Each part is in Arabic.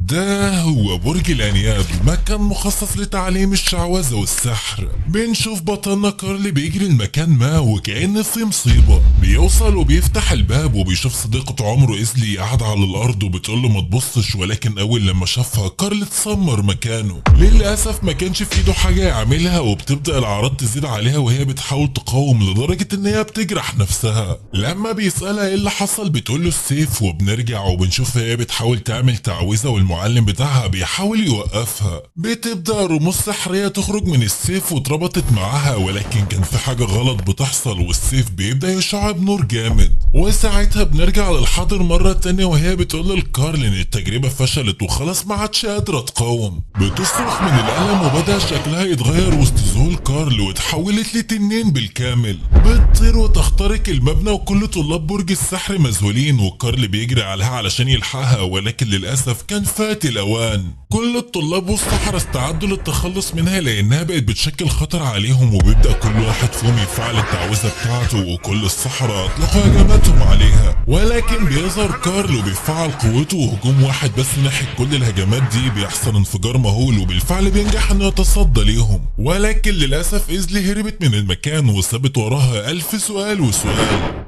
ده هو برج الأنياب، مكان مخصص لتعليم الشعوذة والسحر. بنشوف بطلنا كارل بيجري المكان ما وكأن في مصيبة، بيوصل وبيفتح الباب وبيشوف صديقة عمره إيزلي قاعدة على الأرض وبتقوله ما تبصش، ولكن أول لما شافها كارل اتسمر مكانه. للأسف ما كانش في إيده حاجة يعملها، وبتبدأ الأعراض تزيد عليها وهي بتحاول تقاوم لدرجة إن هي بتجرح نفسها. لما بيسألها إيه اللي حصل بتقوله السيف، وبنرجع وبنشوف هي بتحاول تعمل تعويذة والمعلم بتاعها بيحاول يوقفها. بتبدأ رموز سحرية تخرج من السيف واتربطت معاها، ولكن كان في حاجة غلط بتحصل والسيف بيبدأ يشع بنور جامد. وساعتها بنرجع للحاضر مرة تانية وهي بتقول لكارل إن التجربة فشلت وخلاص ما عادش قادرة تقاوم. بتصرخ من الألم وبدأ شكلها يتغير وسط ذهول كارل واتحولت لتنين بالكامل. بتطير وتخترق المبنى وكل طلاب برج السحر مذهولين، وكارل بيجري عليها علشان يلحقها، ولكن للأسف كان فات الأوان. كل الطلاب والسحرة استعدوا للتخلص منها لأنها بقت بتشكل خطر عليهم، وبيبدأ كل واحد فيهم يفعل التعويذة بتاعته، وكل السحرة أطلقوا هجماتهم عليها. ولكن بيظهر كارل وبيفعل قوته وهجوم واحد بس ناحية كل الهجمات دي، بيحصل انفجار مهول وبالفعل بينجح انه يتصدى ليهم. ولكن للأسف إيزلي هربت من المكان وسابت وراها 1000 سؤال وسؤال.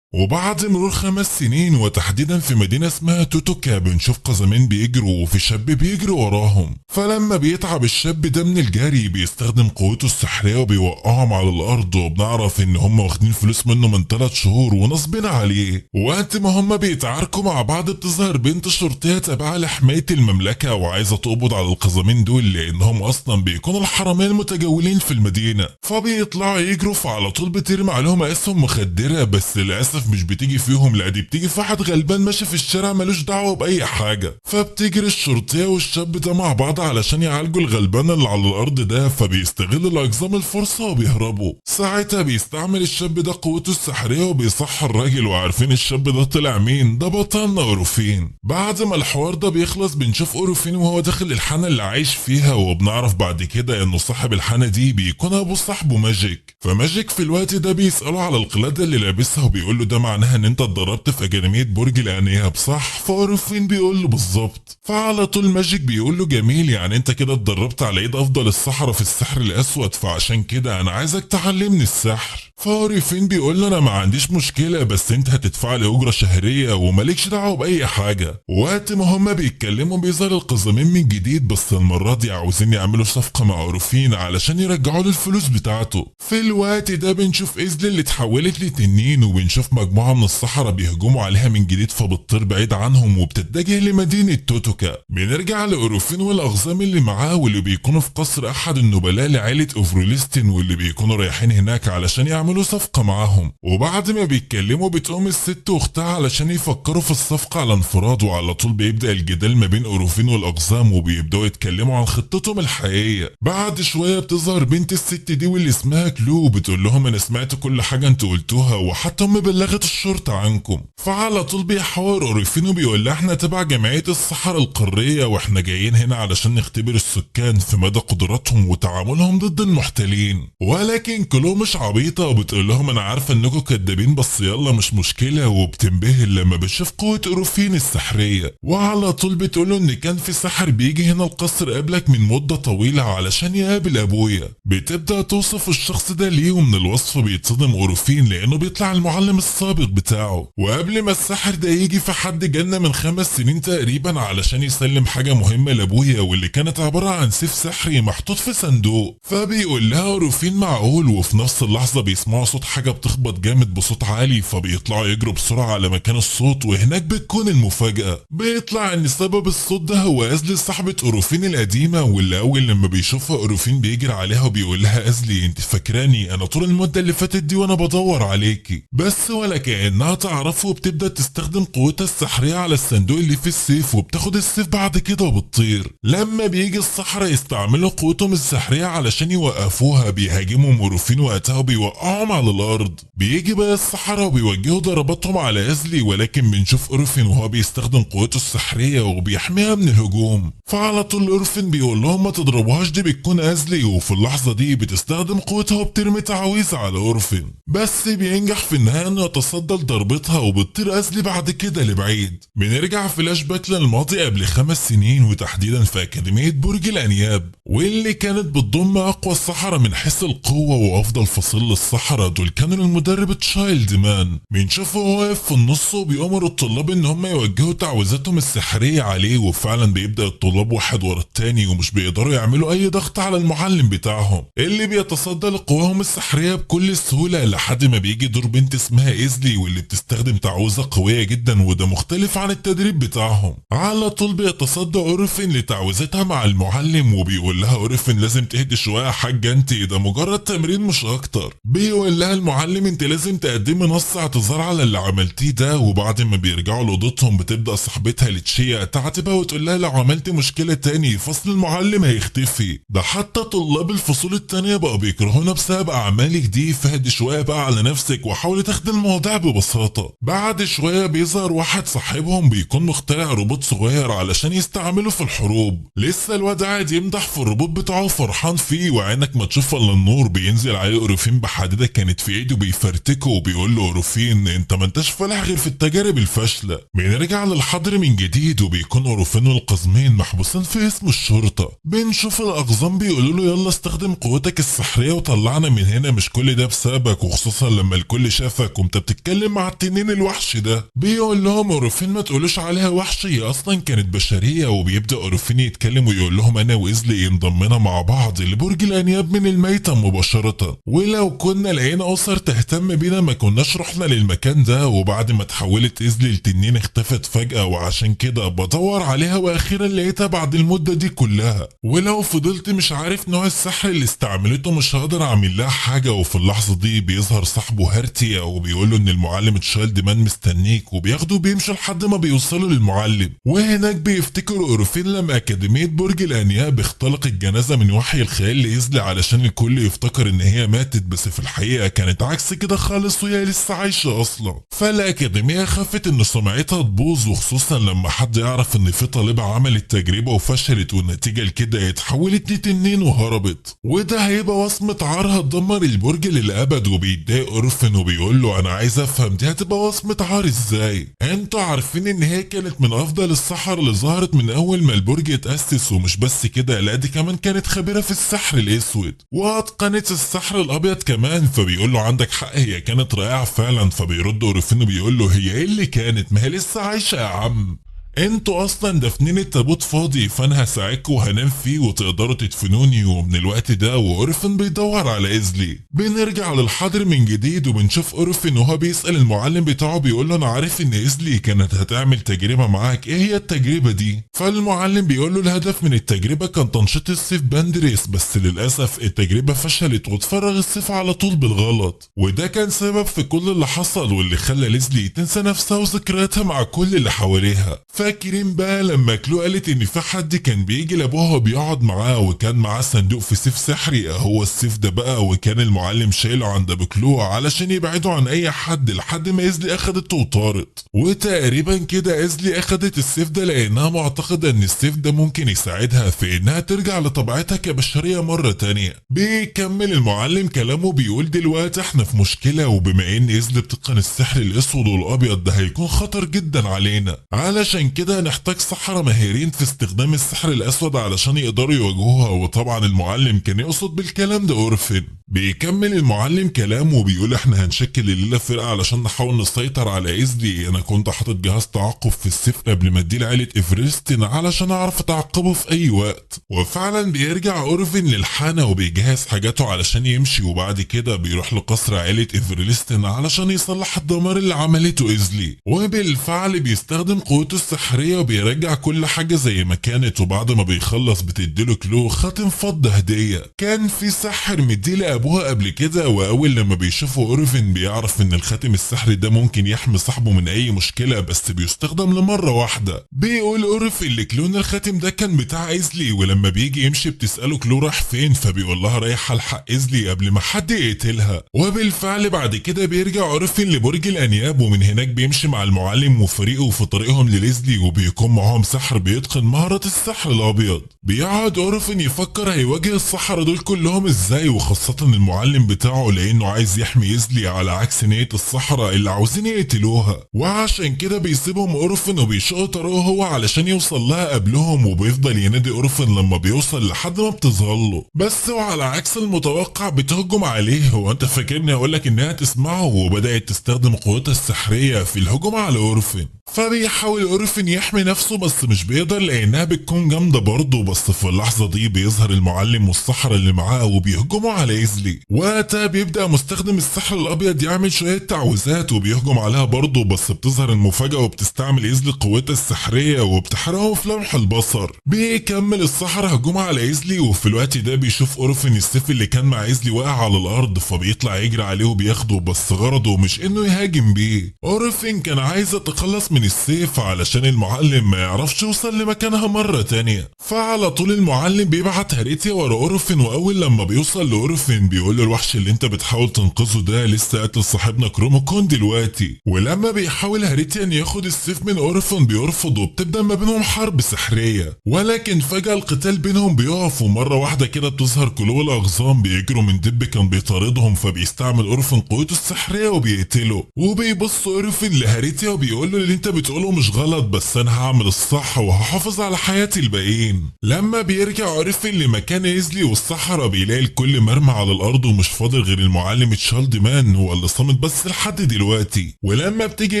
وبعد مرور 5 سنين وتحديدا في مدينة اسمها توتوكا بنشوف قزمين بيجروا وفي شاب بيجري وراهم. فلما بيتعب الشاب ده من الجري بيستخدم قوته السحرية وبيوقعهم على الأرض، وبنعرف إن هم واخدين فلوس منه من 3 شهور ونصبين عليه. وقت ما هم بيتعاركوا مع بعض بتظهر بنت شرطية تابعة لحماية المملكة وعايزة تقبض على القزمين دول لأنهم أصلا بيكونوا الحرامية المتجولين في المدينة. فبيطلعوا يجروا فعلى طول بترمي عليهم أسهم مخدرة، بس للأسف مش بتيجي فيهم، لا دي بتيجي في واحد غلبان ماشي في الشارع ملوش دعوه باي حاجه. فبتجري الشرطيه والشاب ده مع بعض علشان يعالجوا الغلبان اللي على الارض ده، فبيستغل الاقزام الفرصه وبيهربوا. ساعتها بيستعمل الشاب ده قوته السحريه وبيصحى الراجل، وعارفين الشاب ده طلع مين؟ ده بطلنا اوروفين. بعد ما الحوار ده بيخلص بنشوف اوروفين وهو داخل الحانه اللي عايش فيها، وبنعرف بعد كده انه صاحب الحانه دي بيكون ابو صاحبه ماجيك. فماجيك في الوقت ده بيساله على القلاده اللي لابسها وبيقول له ده معناها ان انت اتدربت في اكاديميه برج الانياب صح؟ فاروفين بيقول له بالظبط. فعلى طول ماجيك بيقول له جميل، يعني انت كده اتدربت على ايد افضل السحرة في السحر الاسود، فعشان كده انا عايزك تعلمني السحر. فاروفين بيقول له انا ما عنديش مشكله، بس انت هتدفع لي اجره شهريه ومالكش دعوه باي حاجه. وقت ما هما بيتكلموا بيظهر القزمين من جديد، بس المره دي عاوزين يعملوا صفقه مع اوروفين علشان يرجعوا له الفلوس بتاعته. في الوقت ده بنشوف إيزلي اللي اتحولت لتنين، وبنشوف مجموعه من السحرة بيهجموا عليها من جديد، فبتطير بعيد عنهم وبتتجه لمدينة توتوكا. بنرجع لأوروفين والأقزام اللي معاه واللي بيكونوا في قصر أحد النبلاء لعائلة أوفروليستين، واللي بيكونوا رايحين هناك علشان يعملوا صفقة معاهم. وبعد ما بيتكلموا بتقوم الست واختها علشان يفكروا في الصفقة على انفراد، وعلى طول بيبدأ الجدال ما بين أوروفين والأقزام وبيبدأوا يتكلموا عن خطتهم الحقيقية. بعد شوية بتظهر بنت الست دي واللي اسمها كلو، بتقول لهم أنا سمعت كل حاجة انتوا قلتوها وحتى بلغت الشرطة عنكم. فعلى طول بيحاور أوروفين وبيقول لها احنا تبع جمعية الصحراء القارية، واحنا جايين هنا علشان نختبر السكان في مدى قدراتهم وتعاملهم ضد المحتلين. ولكن كلو مش عبيطة وبتقول لهم انا عارفة انكم كدابين بس يلا مش مشكلة، وبتنبهر لما بتشوف قوة أوروفين السحرية. وعلى طول بتقوله ان كان في ساحر بيجي هنا القصر قبلك من مدة طويلة علشان يقابل ابويا. بتبدأ توصف الشخص ده ليه، ومن الوصف بيتصدم أوروفين لانه بيطلع المعلم السابق بتاعه. وقبل ما الساحر ده يجي في حد جالنا من 5 سنين تقريبا علشان يسلم حاجة مهمة لابويا، واللي كانت عبارة عن سيف سحري محطوط في صندوق. فبيقول لها أوروفين معقول، وفي نفس اللحظة بيسمعوا صوت حاجة بتخبط جامد بصوت عالي، فبيطلعوا يجروا بسرعة على مكان الصوت، وهناك بتكون المفاجأة. بيطلع ان سبب الصوت ده هو أزلي صاحبة أوروفين القديمة، واللي اول لما بيشوفها أوروفين بيجري عليها وبيقول لها أزلي انت فاكراني؟ انا طول المدة اللي فاتت دي وانا بدور عليكي، بس ولا كأنها تعرفه، وبتبدأ تستخدم قوتها السحرية على الصندوق اللي في السيف، وبتاخد السيف بعد كده وبتطير. لما بيجي السحرة يستعملوا قوتهم السحرية علشان يوقفوها بيهاجموا أوروفين وقتها وبيوقعوا بتاعهم على الارض. بيجي بقى السحرة وبيوجهوا ضرباتهم على إزلي، ولكن بنشوف اورفين وهو بيستخدم قوته السحرية وبيحميها من الهجوم. فعلى طول اورفين بيقول لهم ما تضربوهاش، دي بتكون إزلي، وفي اللحظة دي بتستخدم قوتها وبترمي تعويذة على اورفين، بس بينجح في النهاية انه يتصدى لضربتها وبتطير إزلي بعد كده لبعيد. بنرجع فلاش باك للماضي قبل 5 سنين، وتحديدا في أكاديمية برج الأنياب، واللي كانت بتضم أقوى السحرة من حيث القوة وأفضل فصيل للسحرة دول كانوا المدرب تشايلد مان. بنشوفه هو واقف في النص وبيأمر الطلاب ان هم يوجهوا تعويذاتهم السحرية عليه، وفعلا بيبدأ الطلاب واحد ورا التاني ومش بيقدروا يعملوا اي ضغط على المعلم بتاعهم اللي بيتصدى لقواهم السحرية بكل سهولة، لحد ما بيجي دور بنت اسمها إزلي واللي بتستخدم تعويذة قوية جدا، وده مختلف عن التدريب بتاعهم. على طول بيتصدى اورفين لتعويذتها مع المعلم وبيقول لها اورفين لازم تهدي شوية يا حاجة، انت ده مجرد تمرين مش اكتر. بيقول لها المعلم انت لازم تقدمي نص اعتذار على اللي عملتيه ده. وبعد ما بيرجعوا لاوضتهم بتبدا صاحبتها لتشيا تعاتبها وتقول لها لو عملت مشكله تاني فصل المعلم هيختفي. ده حتى طلاب الفصول التانيه بقوا بيكرهونا بسبب اعمالك دي، فهدي شويه بقى على نفسك وحاولي تاخدي المواضيع ببساطه. بعد شويه بيظهر واحد صاحبهم بيكون مخترع روبوت صغير علشان يستعمله في الحروب. لسه الواد قاعد يمدح في الروبوت بتاعه فرحان فيه، وعينك ما تشوف الا النور بينزل عليه اورفين بحديده كانت في ايده بيفرتكه وبيقول له اورفين انت ما انتش فالح غير في التجارب الفاشله. بنرجع للحظر من جديد وبيكون اورفين والقزمين محبوسين في اسم الشرطه. بنشوف الاقزام بيقولوا له يلا استخدم قوتك السحريه وطلعنا من هنا، مش كل ده بسببك، وخصوصا لما الكل شافك وانت بتتكلم مع التنين الوحش ده. بيقول لهم اورفين ما تقولوش عليها وحش، هي اصلا كانت بشريه. وبيبدا اورفين يتكلم ويقول لهم انا وإزلي انضمينا مع بعض لبرج الانياب من الميتة مباشره، ولو كنا لقينا اسر تهتم بينا ما كناش رحنا للمكان ده. وبعد ما تحولت إزلي لتنين اختفت فجأة، وعشان كده بدور عليها واخيرا لقيتها بعد المدة دي كلها. ولو فضلت مش عارف نوع السحر اللي استعملته مش هقدر اعمل لها حاجة. وفي اللحظة دي بيظهر صاحبه هارتيا وبيقول له ان المعلم تشايلد مان مستنيك، وبياخده وبيمشوا لحد ما بيوصلوا للمعلم. وهناك بيفتكروا اورفين لما اكاديمية برج الانياب اختلقت جنازة من وحي الخيال لإزلي علشان الكل يفتكر ان هي ماتت، بس في الحقيقة كانت عكس كده خالص وهي لسه عايشة اصلا. فالأكاديمية خافت ان سمعتها تبوظ، وخصوصا لما حد يعرف ان في طالبة عملت تجربة وفشلت والنتيجة لكده اتحولت لتنين وهربت، وده هيبقى وصمة عارها تدمر البرج للأبد. وبيتضايق اورفين وبيقول له انا عايز افهم دي هتبقى وصمة عار ازاي؟ انتوا عارفين ان هي كانت من افضل السحر اللي ظهرت من اول ما البرج اتأسس، ومش بس كده لا دي كمان كانت خبيرة في السحر الاسود واتقنت السحر الابيض كمان. فبيقول له عندك حق هي كانت رائعة فعلا. فبيرد اورفين وبيقول له هي ايه اللي كانت، ما هي لسه عايشة يا عم، انتوا اصلا دافنين التابوت فاضي، فانا هساعدكوا وهنام فيه وتقدروا تدفنوني. ومن الوقت ده واورفين بيدور على إزلي. بنرجع للحاضر من جديد وبنشوف اورفين وهو بيسأل المعلم بتاعه بيقول له انا عارف ان إزلي كانت هتعمل تجربة معاك، ايه هي التجربة دي؟ فالمعلم بيقول له الهدف من التجربة كان تنشيط السيف باندريس، بس للاسف التجربة فشلت واتفرغ السيف على طول بالغلط، وده كان سبب في كل اللي حصل واللي خلى إزلي تنسى نفسها وذكرياتها مع كل اللي حواليها. فاكرين بقى لما كلو قالت ان في حد كان بيجي لابوها وبيقعد معاه وكان معاه صندوق في سيف سحري؟ هو السيف ده بقى، وكان المعلم شايله عند ابو كلو علشان يبعدوا عن اي حد لحد ما إزلي اخدته وطارت. وتقريبا كده إزلي اخدت السيف ده لانها معتقده ان السيف ده ممكن يساعدها في انها ترجع لطبيعتها كبشريه مره تانية. بيكمل المعلم كلامه بيقول دلوقتي احنا في مشكله، وبما ان إزلي بتتقن السحر الاسود والابيض ده هيكون خطر جدا علينا، علشان كده هنحتاج سحرة ماهرين في استخدام السحر الاسود علشان يقدروا يواجهوها. وطبعا المعلم كان يقصد بالكلام ده اورفين. بيكمل المعلم كلامه وبيقول احنا هنشكل الليله فرقه علشان نحاول نسيطر على إزلي. انا كنت حاطط جهاز تعقب في السيف قبل ما اديه لعيله ايفرستن علشان اعرف اتعقبه في اي وقت. وفعلا بيرجع اورفين للحانه وبيجهز حاجاته علشان يمشي، وبعد كده بيروح لقصر عيله ايفرستن علشان يصلح الدمار اللي عملته إزلي. وبالفعل بيستخدم قوته السحريه السحرية وبيرجع كل حاجة زي ما كانت، وبعد ما بيخلص بتديله كلو خاتم فضة هدية كان في ساحر مديه لأبوها قبل كده، وأول لما بيشوفه أورفين بيعرف إن الخاتم السحري ده ممكن يحمي صاحبه من أي مشكلة بس بيستخدم لمرة واحدة. بيقول أورفين لكلو إن الخاتم ده كان بتاع إيزلي، ولما بيجي يمشي بتسأله كلو راح فين، فبيقول لها رايح الحق إيزلي قبل ما حد يقتلها. وبالفعل بعد كده بيرجع أورفين لبرج الأنياب، ومن هناك بيمشي مع المعلم وفريقه في طريقهم لليزلي، وبيكون معاهم سحر بيتقن مهرة السحر الأبيض. بيقعد أورفين يفكر هيواجه السحرة دول كلهم ازاي، وخاصة المعلم بتاعه لأنه عايز يحمي إيزلي على عكس نية السحرة اللي عاوزين يقتلوها، وعشان كده بيسيبهم أورفين وبيشق طريقه هو علشان يوصل لها قبلهم، وبيفضل ينادي أورفين لما بيوصل لحد ما بتظهر له. بس وعلى عكس المتوقع بتهجم عليه. هو انت فاكرني هقولك انها تسمعه؟ وبدأت تستخدم قوتها السحرية في الهجوم على أورفين. فبيحاول أورفين يحمي نفسه بس مش بيقدر لأنها بتكون جامدة برضه. بس في اللحظة دي بيظهر المعلم والسحرة اللي معاه وبيهجموا على إيزلي. وقتها بيبدأ مستخدم السحر الأبيض يعمل شوية تعويذات وبيهجم عليها برضه، بس بتظهر المفاجأة وبتستعمل إيزلي قوتها السحرية وبتحرقه في لمح البصر. بيكمل السحرة هجوم على إيزلي، وفي الوقت ده بيشوف أورفين السيف اللي كان مع إيزلي واقع على الأرض، فبيطلع يجري عليه وبياخده، بس غرضه مش إنه يهاجم بيه. أورفين كان عايز يتخلص من السيف علشان المعلم ما يعرفش يوصل لمكانها مرة تانية. فعلى طول المعلم بيبعت هاريتيا ورا أورفين، وأول لما بيوصل لأورفين بيقول له الوحش اللي انت بتحاول تنقذه ده لسه قاتل صاحبنا كروموكون دلوقتي. ولما بيحاول هاريتيا ان ياخد السيف من أورفين بيرفض، وبتبدأ ما بينهم حرب سحرية. ولكن فجأة القتال بينهم بيقف، ومرة واحدة كده بتظهر كلو الأغصان بيجروا من دب كان بيطاردهم، فبيستعمل أورفين قوته السحرية وبيقتله. وبيبص أورفين لهاريتيا وبيقول له اللي انت بتقوله مش غلط، بس انا هعمل الصح وهحافظ على حياة الباقيين. لما بيرجع أورفين لمكان إيزلي والسحرة بيلاقي الكل مرمى على الأرض ومش فاضل غير المعلم تشالدمان هو اللي صامت بس لحد دلوقتي. ولما بتيجي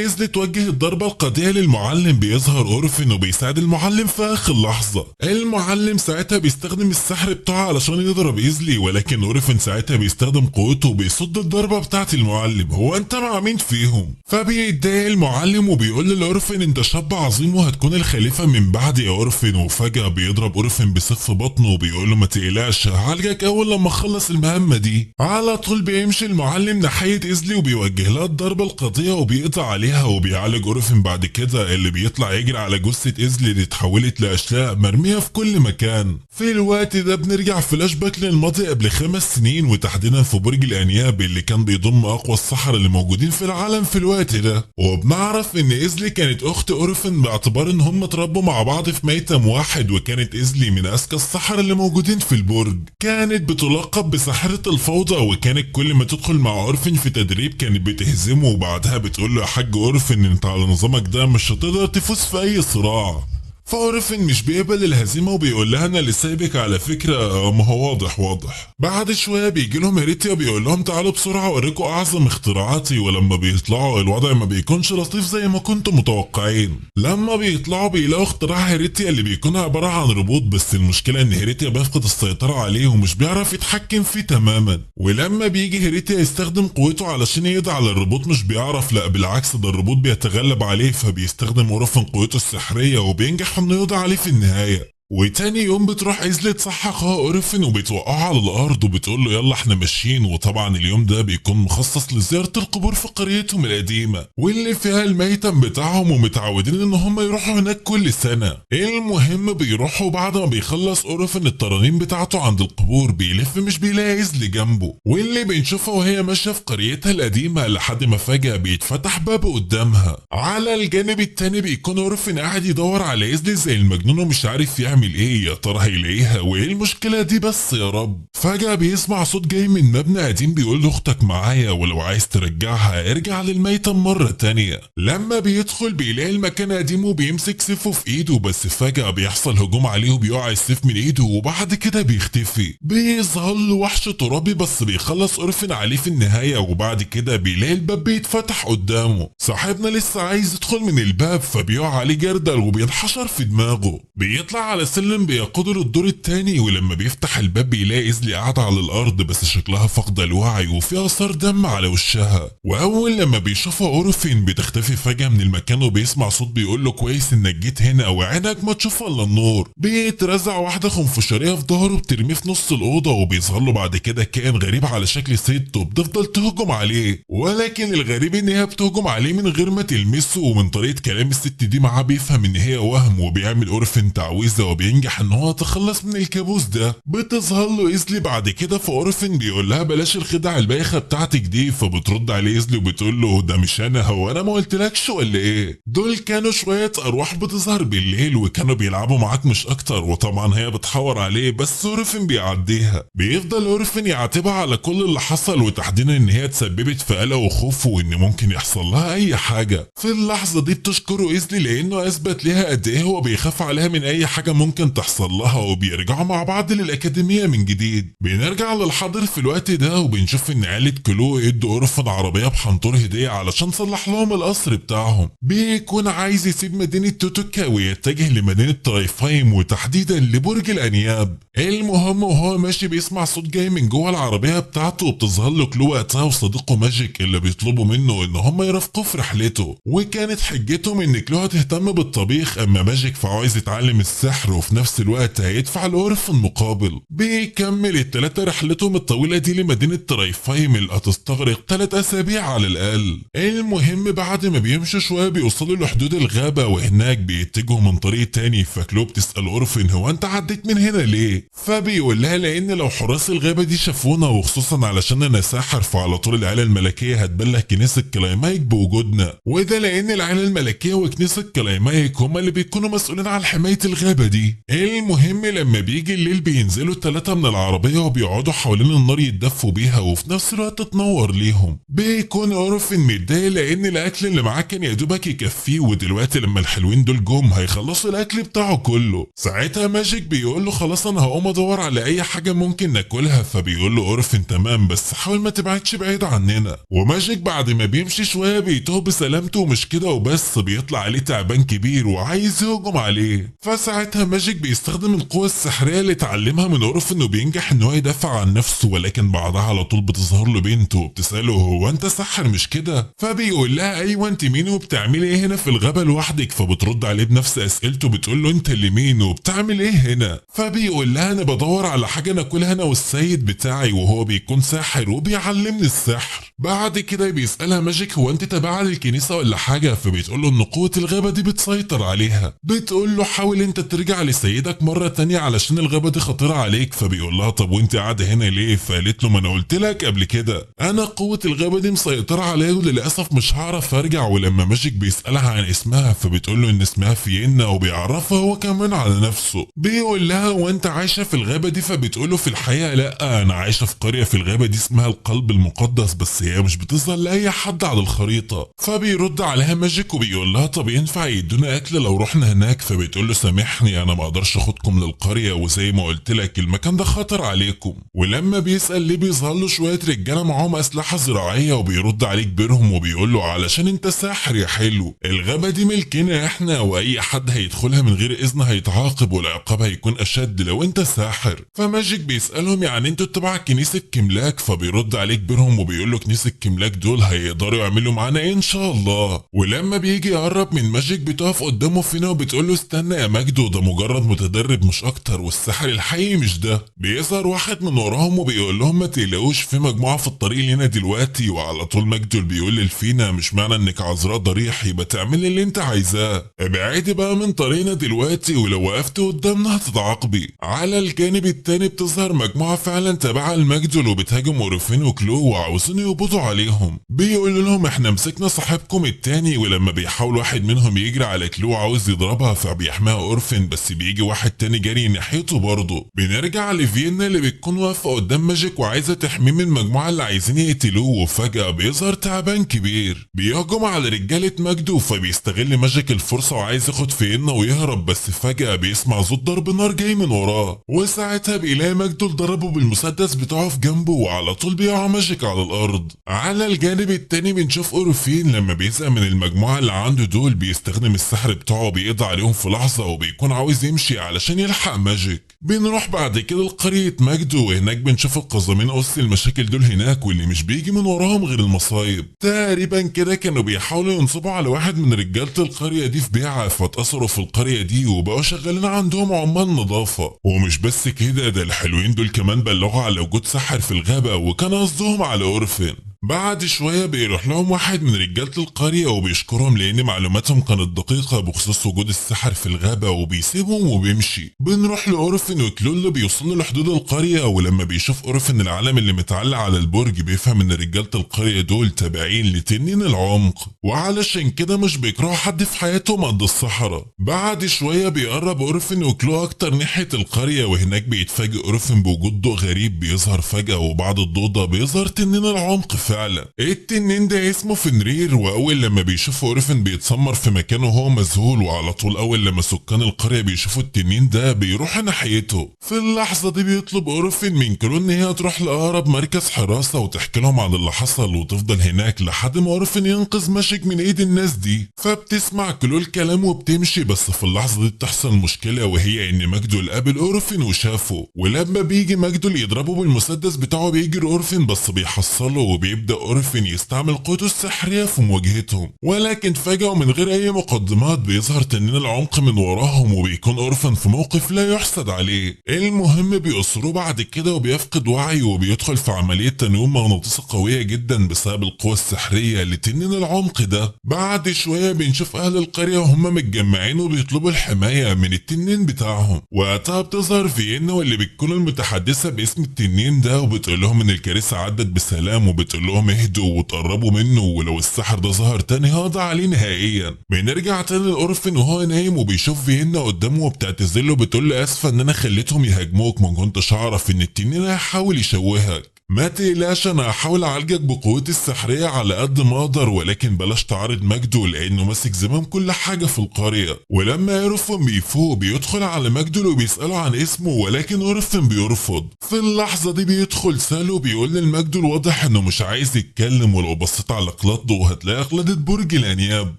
إيزلي توجه الضربة القاضية للمعلم بيظهر أورفين وبيساعد المعلم في آخر لحظة. المعلم ساعتها بيستخدم السحر بتاعه علشان يضرب إيزلي، ولكن أورفين ساعتها بيستخدم قوته وبيصد الضربة بتاعت المعلم. هو انت مع مين فيهم؟ فبيتضايق المعلم وبيقول لأورفين انت شاب عظيم وهتكون الخليفة من بعد يا أورفين. وفجأة بيضرب أورفين بسيف في بطنه وبيقول له ما تقلقش هعالجك أول لما أخلص المهمة دي. على طول بيمشي المعلم ناحية إيزلي وبيوجه لها الضربة القاضية وبيقطع عليها، وبيعالج أورفين بعد كده اللي بيطلع يجري على جثة إيزلي اللي اتحولت لأشلاء مرمية في كل مكان. في الوقت ده بنرجع فلاش باك للماضي قبل 5 سنين، وتحديدا في برج الأنياب اللي كان بيضم أقوى السحرة اللي موجودين في العالم في الوقت ده. وبنعرف إن إيزلي كانت أخت أورفين باعتبار إن هم اتربوا مع بعض في ميتم واحد، وكانت إيزلي من أذكى السحرة اللي موجودين في البرج. كانت بتلقب بساحرة الفوضى، وكانت كل ما تدخل مع أورفين في تدريب كانت بتهزمه، وبعدها بتقول له يا حاج أورفين انت على نظامك ده مش هتقدر تفوز في أي صراع. فأورفين مش بيقبل الهزيمة وبيقول لها انا اللي سايبك على فكرة. ما هو واضح. بعد شوية بيجي لهم هاريتيا بيقول لهم تعالوا بسرعة اوريكم اعظم اختراعاتي، ولما بيطلعوا الوضع ما بيكونش لطيف زي ما كنتم متوقعين. لما بيطلعوا بيلاقوا اختراع هاريتيا اللي بيكون عبارة عن روبوت، بس المشكلة ان هاريتيا بيفقد السيطرة عليه ومش بيعرف يتحكم فيه تماما. ولما بيجي هاريتيا يستخدم قوته علشان يقضي على الروبوت مش بيعرف، لا بالعكس ده الروبوت بيتغلب عليه، فبيستخدم أورفين قوته السحرية وبينجح انه يقضي عليه في النهاية. وتاني يوم بتروح إيزلي تصحى اخوها أورفين وبتوقعه على الارض وبتقول له يلا احنا ماشيين. وطبعا اليوم ده بيكون مخصص لزيارة القبور في قريتهم القديمة واللي فيها الميتم بتاعهم، ومتعودين ان هم يروحوا هناك كل سنة. المهم بيروحوا بعد ما بيخلص أورفين الترانيم بتاعته عند القبور بيلف مش بيلاقي إيزلي جنبه، واللي بنشوفها وهي ماشية في قريتها القديمة لحد ما فجأة بيتفتح باب قدامها. على الجانب التاني بيكون أورفين قاعد يدور على إيزلي زي المجنون ومش عارف يعمل ايه، يا ترى هيلاقيها وايه المشكلة دي بس يا رب. فجأة بيسمع صوت جاي من مبنى قديم بيقول له اختك معايا ولو عايز ترجعها ارجع للميتم مرة تانية. لما بيدخل بيلاقي المكان قديم وبيمسك سيفه في ايده، بس فجأة بيحصل هجوم عليه وبيقع السيف من ايده وبعد كده بيختفي. بيظهر له وحش ترابي بس بيخلص أورفين عليه في النهاية، وبعد كده بيلاقي الباب بيتفتح قدامه. صاحبنا لسه عايز يدخل من الباب فبيقع عليه جردل وبينحشر في دماغه. بيطلع على سلم بيقوده للدور التاني، ولما بيفتح الباب بيلاقي إيزلي قاعدة على الأرض بس شكلها فاقدة الوعي وفي آثار دم على وشها. وأول لما بيشوفها أورفين بتختفي فجأة من المكان وبيسمع صوت بيقول له كويس إنك جيت هنا وعينك ما تشوف إلا النور. بيترزع واحدة خنفشارية في ظهره بترميه في نص الأوضة، وبيظهر له بعد كده كائن غريب على شكل ست وبتفضل تهجم عليه، ولكن الغريب إن هي بتهجم عليه من غير ما تلمسه، ومن طريقة كلام الست دي معاه بيفهم إن هي وهم، وبيعمل أورفين تعويذة وبينجح إن هو يتخلص من الكابوس ده. بتظهر له إيزلي بعد كده فأورفين بيقول لها بلاش الخدعة البايخة بتاعتك دي، فبترد عليه إيزلي وبتقول له ده مش أنا، هو أنا ما قلتلكش ولا إيه؟ دول كانوا شوية أرواح بتظهر بالليل وكانوا بيلعبوا معاك مش أكتر، وطبعا هي بتحور عليه بس أورفين بيعديها. بيفضل أورفين يعاتبها على كل اللي حصل، وتحديدا إن هي تسببت في قلق وخوف وإن ممكن يحصل لها أي حاجة. في اللحظة دي بتشكره إيزلي لأنه أثبت لها قد إيه هو بيخاف عليها من أي حاجة ممكن تحصل لها، وبيرجعوا مع بعض للأكاديمية من جديد. بنرجع للحاضر في الوقت ده وبنشوف إن عيلة كلو ادوا أورفين عربية بحنطور هدية علشان صلح لهم القصر بتاعهم. بيكون عايز يسيب مدينة توتوكا ويتجه لمدينة ترايفايم وتحديدا لبرج الأنياب. المهم وهو ماشي بيسمع صوت جاي من جوه العربية بتاعته، وبتظهر له كلو وقتها وصديقه ماجيك اللي بيطلبوا منه إن هم يرافقوه في رحلته، وكانت حجتهم إن كلو هتهتم بالطبيخ أما ماجيك فعايز يتعلم السحر وفي نفس الوقت هيدفع لأورفين مقابل. بيكمل التلاتة رحلتهم الطويلة دي لمدينة ترايفايم اللي هتستغرق 3 أسابيع على الأقل. المهم بعد ما بيمشوا شوية بيوصلوا لحدود الغابة، وهناك بيتجهوا من طريق تاني، فكلو بتسأل أورفين هو أنت عديت من هنا ليه؟ فبيقول لها لأن لو حراس الغابة دي شافونا وخصوصا علشان أنا ساحر فعلى طول العيلة الملكية هتبلغ كنيسة كلايمايك بوجودنا، وده لأن العيلة الملكية وكنيسة كلايمايك هما اللي بيكونوا مسؤولين عن حماية الغابة دي. المهم لما بيجي الليل بينزلوا التلاتة من العربية وبيقعدوا حوالين النار يتدفوا بيها وفي نفس الوقت تنور ليهم. بيكون أورفين متضايق لأن الأكل اللي معاه كان يدوبك يكفيه، ودلوقتي لما الحلوين دول جم هيخلصوا الأكل بتاعه كله. ساعتها ماجيك بيقول له خلاص أنا هقوم أدور على أي حاجة ممكن ناكلها، فبيقول له أورفين تمام بس حاول ما تبعدش بعيد عننا. وماجيك بعد ما بيمشي شوية بيتوه بسلامته، ومش كده وبس بيطلع عليه تعبان كبير وعايز يهجم عليه. فساعتها ماجيك بيستخدم القوة السحرية اللي اتعلمها من أورفين وبينجح إن هو يدافع عن نفسه، ولكن بعدها على طول بتظهر له بنته وبتسأله هو أنت ساحر مش كده؟ فبيقول لها أيوة أنت مين وبتعملي إيه هنا في الغابة لوحدك؟ فبترد عليه بنفس أسئلته بتقول له أنت اللي مين وبتعمل إيه هنا؟ فبيقول لها أنا بدور على حاجة ناكلها أنا والسيد بتاعي، وهو بيكون ساحر وبيعلمني السحر. بعد كده بيسألها ماجيك هو أنت تابعة للكنيسة ولا حاجة؟ فبتقول له إن قوة الغابة دي بتسيطر عليها. بتقول له حاول أنت ترجع لسيدك مرة تانية علشان الغابة دي خطيرة عليك. فبيقول لها طب وأنت قاعدة هنا ليه؟ فقالت له ما أنا قلت لك قبل كده أنا قوة الغابة دي مسيطرة عليا وللأسف مش هعرف أرجع. ولما ماجيك بيسألها عن اسمها فبتقول له إن اسمها فيينا، وبيعرفها هو كمان على نفسه. بيقول لها وأنت عايشة في الغابة دي؟ فبتقول له في الحقيقة لأ أنا عايشة في قرية في الغابة دي اسمها القلب المقدس، بس هي مش بتظهر لأي حد على الخريطة. فبيرد عليها ماجيك وبيقول لها طب ينفع يدونا أكل لو رحنا هناك؟ فبتقول له سامحني أنا ما أقدرش أخدكم للقرية، وزي ما قلت لك المكان ده خطر عليكم. ولما بيسأل ليه بيظهر له شوية رجالة معاهم أسلحة زراعية، وبيرد عليه كبيرهم وبيقول له علشان أنت ساحر يا حلو، الغابة دي ملكنا إحنا وأي حد هيدخلها من غير إذن هيتعاقب، والعقاب هيكون أشد لو أنت ساحر. فماجيك بيسألهم يعني أنتوا تبع كنيسة كيملاك؟ فبيرد عليه كبيرهم وبيقول له كنيسة كيملاك دول هيقدروا يعملوا معانا إيه إن شاء الله. ولما بيجي يقرب من ماجيك بتقف قدامه فينا وبتقول له استنى يا مجدو ده مجرد متدرب مش أكتر، والساحر الحقيقي مش ده. بيظهر واحد من وراهم وبيقول لهم ما تقلقوش في مجموعة في الطريق لينا دلوقتي. وعلى طول مجدو بيقول للفينا مش معنى انك عذراء ضريح يبقى تعملي اللي انت عايزاه، ابعدي بقى من طريقنا دلوقتي ولو وقفت قدامنا هتتعاقبي. على الجانب التاني بتظهر مجموعة فعلا تبع المجدول وبتهاجم أورفين وكلو وعاوزين يقبضوا عليهم. بيقولوا لهم احنا مسكنا صاحبكم التاني، ولما بيحاول واحد منهم يجري على كلو عاوز يضربها فبيحميها أورفين، بس بيجي واحد تاني جري ناحيته برضه. بنرجع لفيينا اللي بتكون واقفة قدام ماجيك وعايزة تحميه من المجموعة اللي عايزين يقتلوه، وفجأة بيظهر تعبان كبير بيهجم على رجالة مجدو، فبيستغل ماجيك الفرصة وعايز ياخد فيينا ويهرب، بس فجأة بيسمع صوت ضرب نار جاي من وراه، وساعتها بيلاقي مجدو ضربه بالمسدس بتاعه في جنبه وعلى طول بيقع ماجيك على الأرض. على الجانب التاني بنشوف أورفين لما بيزهق من المجموعة اللي عنده دول بيستخدم السحر بتاعه بيقضي عليهم في لحظة، وبيكون عاوز عايز يمشي علشان يلحق ماجيك. بنروح بعد كده لقرية ماجدو، وهناك بنشوف القزامين قص المشاكل دول هناك، واللي مش بيجي من وراهم غير المصايب. تقريبا كده كانوا بيحاولوا ينصبوا على واحد من رجالة القرية دي في بيعة، فاتأثروا في القرية دي وبقوا شغالين عندهم عمال نظافة. ومش بس كده، ده الحلوين دول كمان بلغوا على وجود ساحر في الغابة، وكان قصدهم على أورفن. بعد شوية بيروح لهم واحد من رجالة القرية وبيشكرهم لأن معلوماتهم كانت دقيقة بخصوص وجود السحر في الغابة، وبيسيبهم وبيمشي. بنروح لأورفن وكلول بيوصل لحدود القرية، ولما بيشوف أورفن العلم اللي متعلق على البرج بيفهم إن رجالة القرية دول تابعين لتنين العمق، وعلشان كده مش بيكرهوا حد في حياتهم قد الصحراء. بعد شوية بيقرب أورفن وكلو أكتر ناحية القرية، وهناك بيتفاجئ أورفن بوجود ضوء غريب بيظهر فجأة، وبعد الضوء ده بيظهر تنين العمق فعلا. التنين ده اسمه فنرير، واول لما بيشوف أورفن بيتسمر في مكانه وهو مذهول، وعلى طول اول لما سكان القرية بيشوفوا التنين ده بيروح ناحيته. في اللحظة دي بيطلب أورفن من كلو ان هي تروح لأقرب مركز حراسة وتحكي لهم عن اللي حصل، وتفضل هناك لحد ما أورفن ينقذ ماجيك من ايد الناس دي. فبتسمع كلو الكلام وبتمشي، بس في اللحظة دي بتحصل مشكلة، وهي ان ماجدول قابل أورفن وشافه، ولما بيجي ماجدول يضربه بالمسدس بتاعه بيجري أورفن بس بيحصله، وبيبدأ أورفن يستعمل قوته السحرية في مواجهتهم. ولكن فجأة ومن غير أي مقدمات بيظهر تنين العمق من وراهم، وبيكون أورفن في موقف لا يحسد عليه. المهم بيأسروه بعد كده وبيفقد وعيه، وبيدخل في عملية تنويم مغناطيسي قوية جدا بسبب القوة السحرية لتنين العمق ده. بعد شوية بنشوف أهل القرية وهم متجمعين وبيطلبوا الحماية من التنين بتاعهم. وقتها بتظهر فيينا واللي بتكون المتحدثة باسم التنين ده، وبتقول لهم إن الكارثة عدت بسلام، وبتقول لهم اهدوا وتقربوا منه، ولو السحر ده ظهر تاني هقضي عليه نهائيا. بنرجع تاني لأورفن وهو نايم وبيشوف فيينا قدامه وبتعتذرله، بتقول له اسفة ان انا خليتهم يهاجموك، ما كنتش اعرف ان التنين هيحاول يشوهك. ما تقلقش انا هحاول اعالجك بقوتي السحرية على قد ما اقدر، ولكن بلاش تعارض ماجدو لانه ماسك زمام كل حاجة في القرية. ولما أورفن بيفوق بيدخل على ماجدو وبيسأله عن اسمه، ولكن أورفن بيرفض. في اللحظة دي بيدخل سالو بيقول لماجدو واضح انه مش عايز يتكلم، ولو بصيت على قلاده هتلاقي قلادة برج الانياب،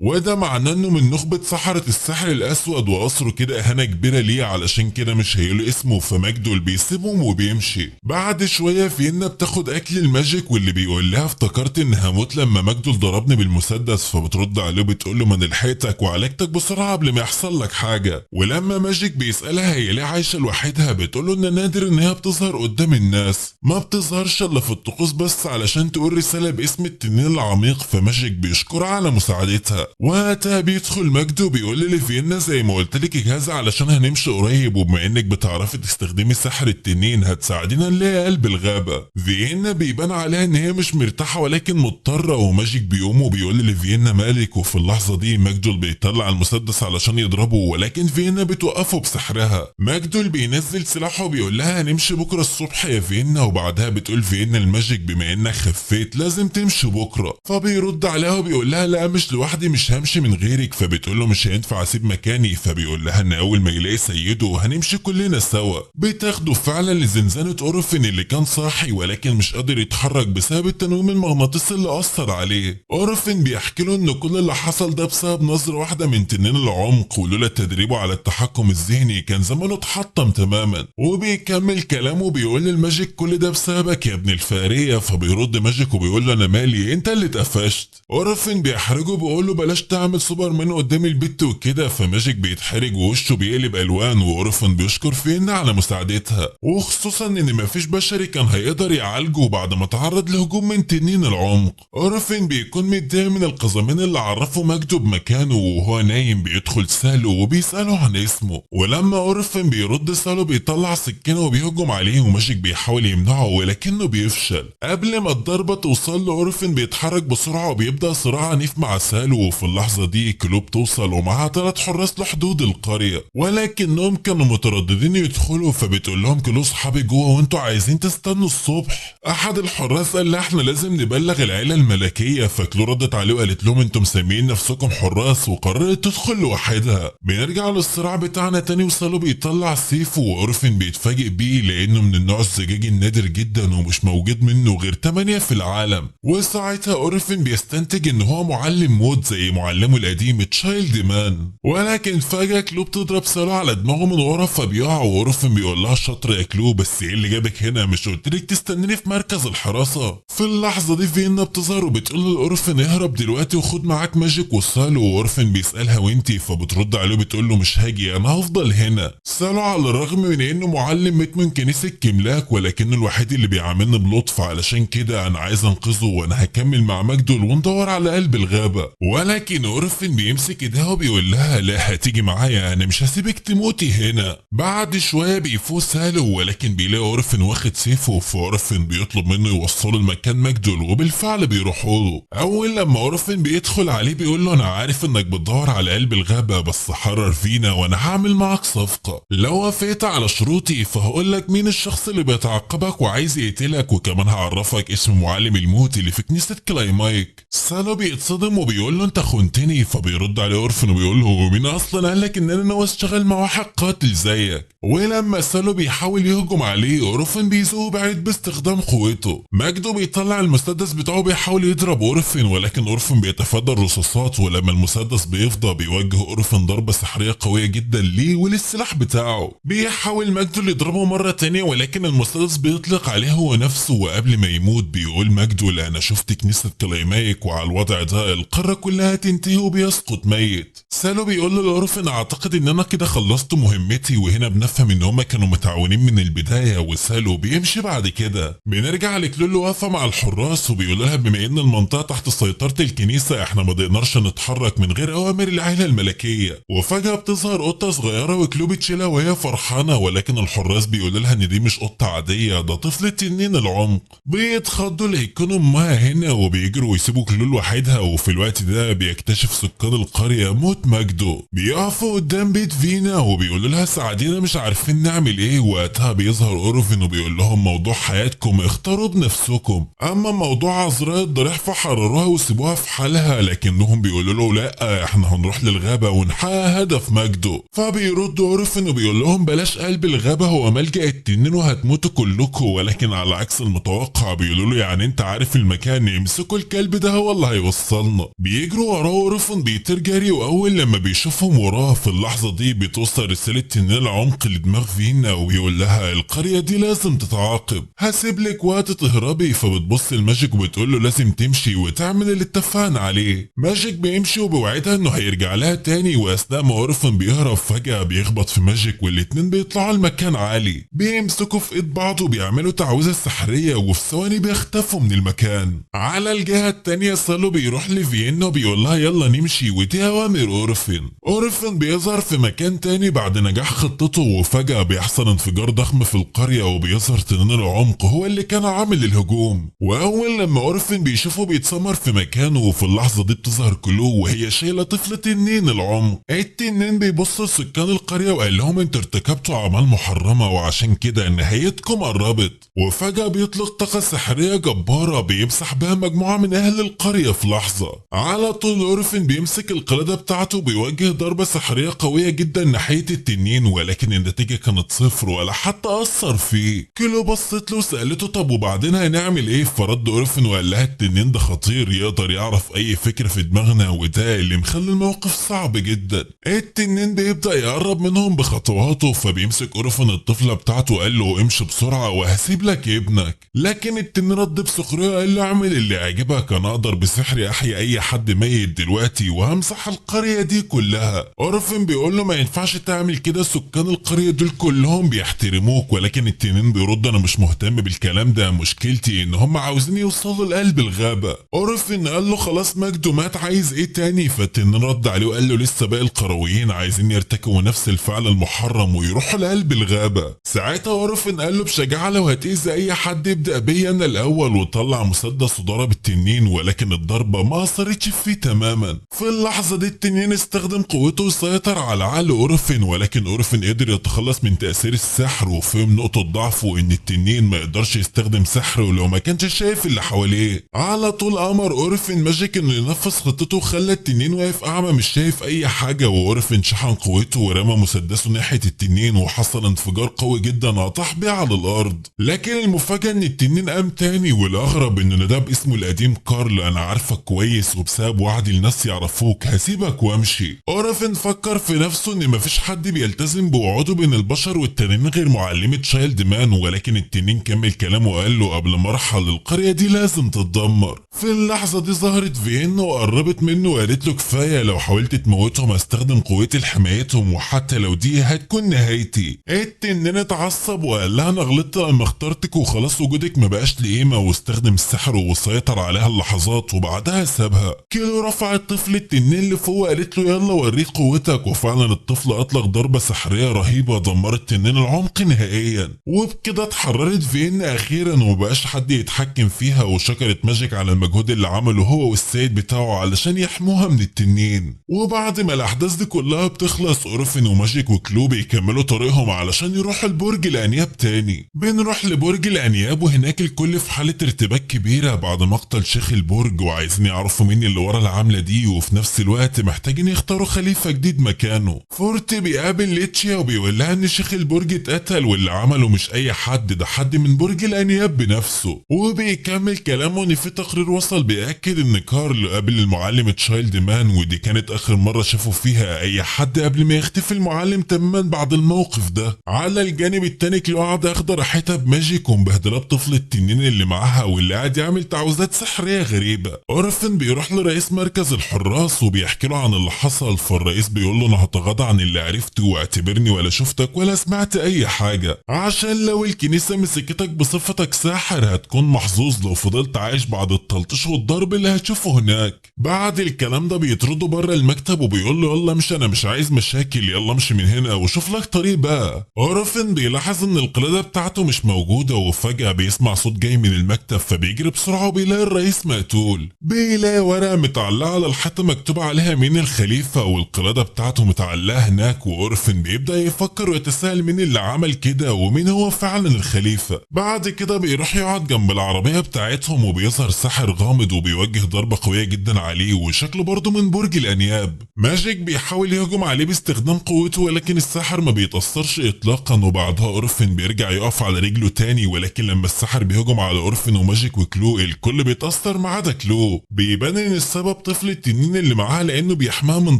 وده معناه انه من نخبة سحرة السحر الاسود، وقصره كده اهانة كبيرة ليه، علشان كده مش هيقول اسمه. فماجدو بيسيبهم وبيمشي. بعد شوية فيينا بتاخد اكل الماجيك، واللي بيقول لها افتكرت ان هموت لما ماجدول ضربني بالمسدس، فبترد عليه بتقول له ما انا لحقتك وعالجتك بسرعه قبل ما يحصل لك حاجه. ولما ماجيك بيسالها هي ليه عايشه لوحدها، بتقول له ان نادر ان هي بتظهر قدام الناس، ما بتظهرش الا في الطقوس بس علشان تقول رساله باسم التنين العميق. فماجيك بيشكرها على مساعدتها. وقتها بيدخل ماجدو بيقول لفيينا زي ما قلت لك اجهزي علشان هنمشي قريب، وبما انك بتعرفي تستخدمي سحر التنين هتساعدينا نلاقي قلب الغابه. فيينا بيبان عليها ان هي مش مرتاحه ولكن مضطره، وماجيك بيقوم وبيقول لفيينا مالك. وفي اللحظه دي ماجدول بيطلع المسدس علشان يضربه، ولكن فيينا بتوقفه بسحرها. ماجدول بينزل سلاحه وبيقول لها هنمشي بكره الصبح يا فيينا، وبعدها بتقول فيينا الماجيك بما انك خفيت لازم تمشي بكره. فبيرد عليها وبيقول لها لا مش لوحدي، مش همشي من غيرك. فبتقول له مش هينفع اسيب مكاني. فبيقول لها ان اول ما يلاقي سيده هنمشي كلنا سوا. بتاخده فعلا لزنزانه أورفن اللي كان صاحي ولكن مش قادر يتحرك بسبب التنويم المغناطيسي اللي اثر عليه. أورفن بيحكي له ان كل اللي حصل ده بسبب نظره واحده من تنين العمق، ولولا تدريبه على التحكم الذهني كان زمانه اتحطم تماما. وبيكمل كلامه بيقول للماجيك كل ده بسببك يا ابن الفاريه. فبيرد ماجيك وبيقول له انا مالي انت اللي اتقفشت. أورفن بيحرجه بيقول له بلاش تعمل سوبرمان قدام البت وكده. فماجيك بيتحرج ووشه بيقلب الوان، وأورفن بيشكر فيينا على مساعدتها، وخصوصا ان مفيش بشري كان هيقدر يعالجه بعد ما تعرض لهجوم من تنين العمق. أورفن بيكون متضايق من القزمين اللي عرفوا ماجدو بمكانه، وهو نايم بيدخل سالو وبيسأله عن اسمه. ولما أورفن بيرد سالو بيطلع سكينة وبيهجم عليه، وماجيك بيحاول يمنعه ولكنه بيفشل. قبل ما الضربة توصل له أورفن بيتحرك بسرعة وبيبدأ صراع عنيف مع سالو. وفي اللحظة دي كلوب توصل ومعها 3 حراس لحدود القرية، ولكنهم كانوا مترددين يدخلوا. فبتقول لهم كلو صحابي جوه وانتوا عايزين تستنوا الصبح. الصبح احد الحراس قال لها احنا لازم نبلغ العيله الملكيه، فكلو ردت عليه وقالت لهم انتم مسميين نفسكم حراس، وقررت تدخل لوحدها. بنرجع للصراع بتاعنا تاني، وسالو بيطلع سيفه واورفن بيتفاجئ بيه لانه من النوع الزجاجي النادر جدا ومش موجود منه غير 8 في العالم. وساعتها اورفن بيستنتج ان هو معلم موت زي معلمه القديم تشايلد مان، ولكن فجاه كلو بتضرب سالو على دماغه من ورا فبيقع، واورفن بيقول لها شاطر يا كلو، بس ايه اللي جابك هنا؟ مش قلتلك تستنيني في مركز الحراسه؟ في اللحظه دي فينا بتظهر وبتقول لاورفن اهرب دلوقتي وخد معاك ماجيك وسالو، واورفن بيسالها وانتي؟ فبترد عليه بتقول له مش هاجي، انا هفضل هنا. سالو على الرغم من انه معلم مات من كنيسه كيملاك ولكنه الوحيد اللي بيعاملني بلطف، علشان كده انا عايز انقذه وانا هكمل مع ماجدول وندور على قلب الغابه. ولكن اورفن بيمسك ايديها وبيقول لها لا هتيجي معايا، انا مش هسيبك تموتي هنا. بعد شويه بيفوق سالو ولكن بيلاقي اورفن واخد سيفه، فاورفن بيطلب منه يوصله لمكان ماجدول، وبالفعل بيروحوا له. اول لما اورفن بيدخل عليه بيقول له انا عارف انك بتدور على قلب الغابه، بس حرر فينا وانا هعمل معاك صفقه. لو وافقت على شروطي فهقول لك مين الشخص اللي بيتعقبك وعايز يقتلك، وكمان هعرفك اسم معلم الموت اللي في كنيسه كلايمايك. سالو بيتصدم وبيقول له انت خنتني، فبيرد عليه اورفن وبيقول له مين اصلا قال لك ان انا ناوي اشتغل مع واحد قاتل زيك؟ ولما سالو بيحاول يهجم عليه اورفن بيزوقه بعيد باستخدام قوته. ماجدو بيطلع المسدس بتاعه بيحاول يضرب اورفن، ولكن اورفن بيتفادى الرصاصات، ولما المسدس بيفضى بيوجه اورفن ضربه سحريه قويه جدا ليه وللسلاح بتاعه. بيحاول ماجدو يضربه مره تانية ولكن المسدس بيطلق عليه هو نفسه، وقبل ما يموت بيقول ماجدو انا شفت كنيسه كلايمايك وعلى الوضع ده القاره كلها تنتهي وبيسقط ميت. سالو بيقول له لاورفن اعتقد ان انا كده خلصت مهمتي، وهنا بنفهم ان هما كانوا متعاونين من البدايه، وسالو بيمشي بعد كده. بنرجع لكلول واقفه مع الحراس وبيقول لها بما ان المنطقه تحت سيطره الكنيسه احنا ما نقدرش نتحرك من غير اوامر العائله الملكيه. وفجاه بتظهر قطه صغيره وكلو بتشيلها وهي فرحانه، ولكن الحراس بيقولوا لها ان دي مش قطه عاديه، ده طفل تنين العمق. بيتخضوا ليكونوا امها هنا وبيجروا ويسيبوا كلول لوحدها، وفي الوقت ده بيكتشف سكان القريه موت ماجدو. بيقفوا قدام بيت فينا وبيقولوا لها ساعدينا مش عارفين نعمل ايه. وقتها بيظهر اورفن وبيقول لهم موضوع حياتكم اختاروا بنفسكم، اما موضوع عذراء الضريح فحرروها وسيبوها في حالها، لكنهم بيقولوا له لا احنا هنروح للغابه ونحقق هدف ماجدو. فبيرد اورفن وبيقول لهم بلاش قلب الغابه هو ملجأ التنين وهتموتوا كلكم، ولكن على عكس المتوقع بيقولوا له يعني انت عارف المكان، يمسكوا الكلب ده هو اللي هيوصلنا. بيجروا وراه اورفن بيطير جري، واول لما بيشوفهم وراه في اللحظه دي بتوصل رساله تنين العمق لدماغ فينا وبيقول لها القريه دي لازم تتعاقب، هسيب لك وقت تهربي. فبتبص لماجيك وبتقول له لازم تمشي وتعمل اللي اتفقنا عليه. ماجيك بيمشي وبيوعدها انه هيرجع لها تاني، واثناء ما اورفن بيهرب فجاه بيخبط في ماجيك والاتنين بيطلعوا لمكان عالي، بيمسكوا في ايد بعض وبيعملوا تعويذه سحريه وفي ثواني بيختفوا من المكان. على الجهه التانيه سالو بيروح لفيينا وبيقول لها يلا نمشي ودي اوامر اورفن. اورفن بيظهر في مكان تاني بعد نجاح خطته، وفجاه بيحصل انفجار ضخم في القريه وبيظهر تنين العمق هو اللي كان عامل الهجوم. واول لما اورفن بيشوفه بيتسمر في مكانه، وفي اللحظه دي بتظهر كلو وهي شايله طفل تنين العمق. التنين بيبص لسكان القريه وقال لهم انتوا ارتكبتوا اعمال محرمه وعشان كده نهايتكم قربت. وفجاه بيطلق طاقه سحريه جباره بيمسح بها مجموعه من اهل القريه في لحظه. على طول اورفن بيمسك القلاده بتاعته وبيوجه ضربه سحريه قويه جدا ناحيه التنين، ولكن النتيجه كانت صفر ولا حتى اثر فيه. كلو بصت له وسالته طب وبعدين هنعمل ايه؟ فرد اورفن وقال لها التنين ده خطير يقدر يعرف اي فكره في دماغنا، وده اللي مخلي الموقف صعب جدا. التنين بيبدا يقرب منهم بخطواته، فبيمسك اورفن الطفله بتاعته وقال له امشي بسرعه وهسيب لك ابنك. لكن التنين رد بسخريه وقال له اعمل اللي عجبك، انا اقدر بسحري احيي اي حد ميت دلوقتي وهمسح القريه دي كلها. اورفن بيقول له ما ينفعش تعمل كده، سكان القريه دول كلهم بيحترموك. ولكن التنين بيرد انا مش مهتم بالكلام ده، مشكلتي ان هم عاوزين يوصلوا لقلب الغابه. اورفن قال له خلاص ماجدو مات عايز ايه تاني؟ فالتنين رد عليه وقال له لسه باقي القرويين عايزين يرتكبوا نفس الفعل المحرم ويروحوا لقلب الغابه. ساعتها اورفن قال له بشجاعه لو هتأذي اي حد ابدأ بيا انا الاول، وطلع مسدس وضرب التنين، ولكن الضربه ما اثرتش فيه تماما. في اللحظه دي التنين استخدم قوته وسيطر على عقل اورفن، ولكن اورفن قدر يتخلص من تأثير السحر وفهم نقطه ضعفه ان التنين ما يقدرش يستخدم سحر ولو ما كانش شايف اللي حواليه. على طول امر اورفن ماجيك انه ينفذ خطته وخلى التنين واقف اعمى مش شايف اي حاجه، واورفن شحن قوته ورمى مسدسه ناحيه التنين وحصل انفجار قوي جدا اطاح بيه على الارض. لكن المفاجاه ان التنين قام تاني، والاغرب انه ناداه باسمه القديم كارل. انا عارفك كويس وبسبب وعدي الناس يعرفوك هسيبك وامشي. اورفن فكر في نفسه ان مفيش حد بيلتزم بوعوده بين البشر والتنين غير معلمه تشايلد مان، ولكن التنين كمل كلامه وقال له قبل ما ارحل القريه دي لازم تتدمر. في اللحظه دي ظهرت فيينا وقربت منه وقالت له كفايه، لو حاولت تموتهم هستخدم قوتي لحمايتهم وحتى لو دي هتكون نهايتي. التنين اتعصب وقال لها انا غلطت لما اخترتك وخلاص وجودك ما بقاش ليه قيمه، واستخدم السحر وسيطر عليها اللحظات وبعدها سابها. كيلو رفع الطفل التنين لفوق وقالت له يلا وريك قوتك، وفعلا الطفل اطلق ضربه سحريه رهيبه دمرت تنين العمق نهائيا. وبكده اتحررت فيينا اخيرا ومبقاش حد يتحكم فيها، وشكرت ماجيك على المجهود اللي عمله هو والسيد بتاعه علشان يحموها من التنين. وبعد ما الاحداث دي كلها بتخلص اورفن وماجيك وكلو بيكملوا طريقهم علشان يروحوا لبرج الانياب تاني. بنروح لبرج الانياب وهناك الكل في حاله ارتباك كبيره بعد مقتل شيخ البرج، وعايزين يعرفوا مين اللي ورا العمله دي، وفي نفس الوقت محتاجين يختاروا خليفه جديد مكانه. فورتي بيقابل ليتشيا وبيقول لها ان شيخ البرج اتقتل واللي عمله مش اي حد، ده حد من برج الانياب بنفسه. وبيكمل كلامه ان في تقرير وصل بيأكد ان كارل قابل المعلم تشايلد مان، ودي كانت اخر مره شافوا فيها اي حد قبل ما يختفي المعلم تماما بعد الموقف ده. على الجانب التاني كلو قاعده اخده راحتها بماجيك ومبهدله بطفل التنين اللي معاها واللي قاعد يعمل تعويذات سحريه غريبه. اورفن بيروح لرئيس مركز الحراس وبيحكي له عن اللي حصل، فالرئيس بيقول له انا هتغاضى عن اللي عرفته واعتبرني ولا شفتك ولا سمعت اي حاجه، عشان لو الكنيسه مسكتك بصفتك ساحر هتكون محظوظ لو فضلت عايش بعد التلطيش والضرب اللي هتشوفه هناك. بعد الكلام ده بيطرده بره المكتب وبيقول له يلا امشي انا مش عايز مشاكل، يلا امشي من هنا وشوف لك طريق بقى. اورفن بيلاحظ ان القلاده بتاعته مش موجوده وفجاه بيسمع صوت جاي من المكتب، فبيجري بسرعه وبيلاقي الرئيس مقتول. بيلاقي ورقه متعلقه على الحيطه مكتوب عليها مين الخليفه والقلاده بتاعته متعلقه هناك، واورفن بيبدا يفكر ويتساءل مين اللي عمل كده ومين هو فعلا الخليفه. بعد كده بيروح يقعد جنب العربيه بتاعتهم وبيظهر ساحر غامض وبيوجه ضربه قويه جدا عليه وشكله برضه من برج الانياب. ماجيك بيحاول يهجم عليه باستخدام قوته ولكن الساحر ما بيتاثرش اطلاقا، وبعدها اورفن بيرجع يقف على رجله تاني، ولكن لما الساحر بيهجم على اورفن وماجيك وكلو الكل بيتاثر ما عدا كلو. بيبان ان السبب طفل التنين اللي معاه لانه بيحماها من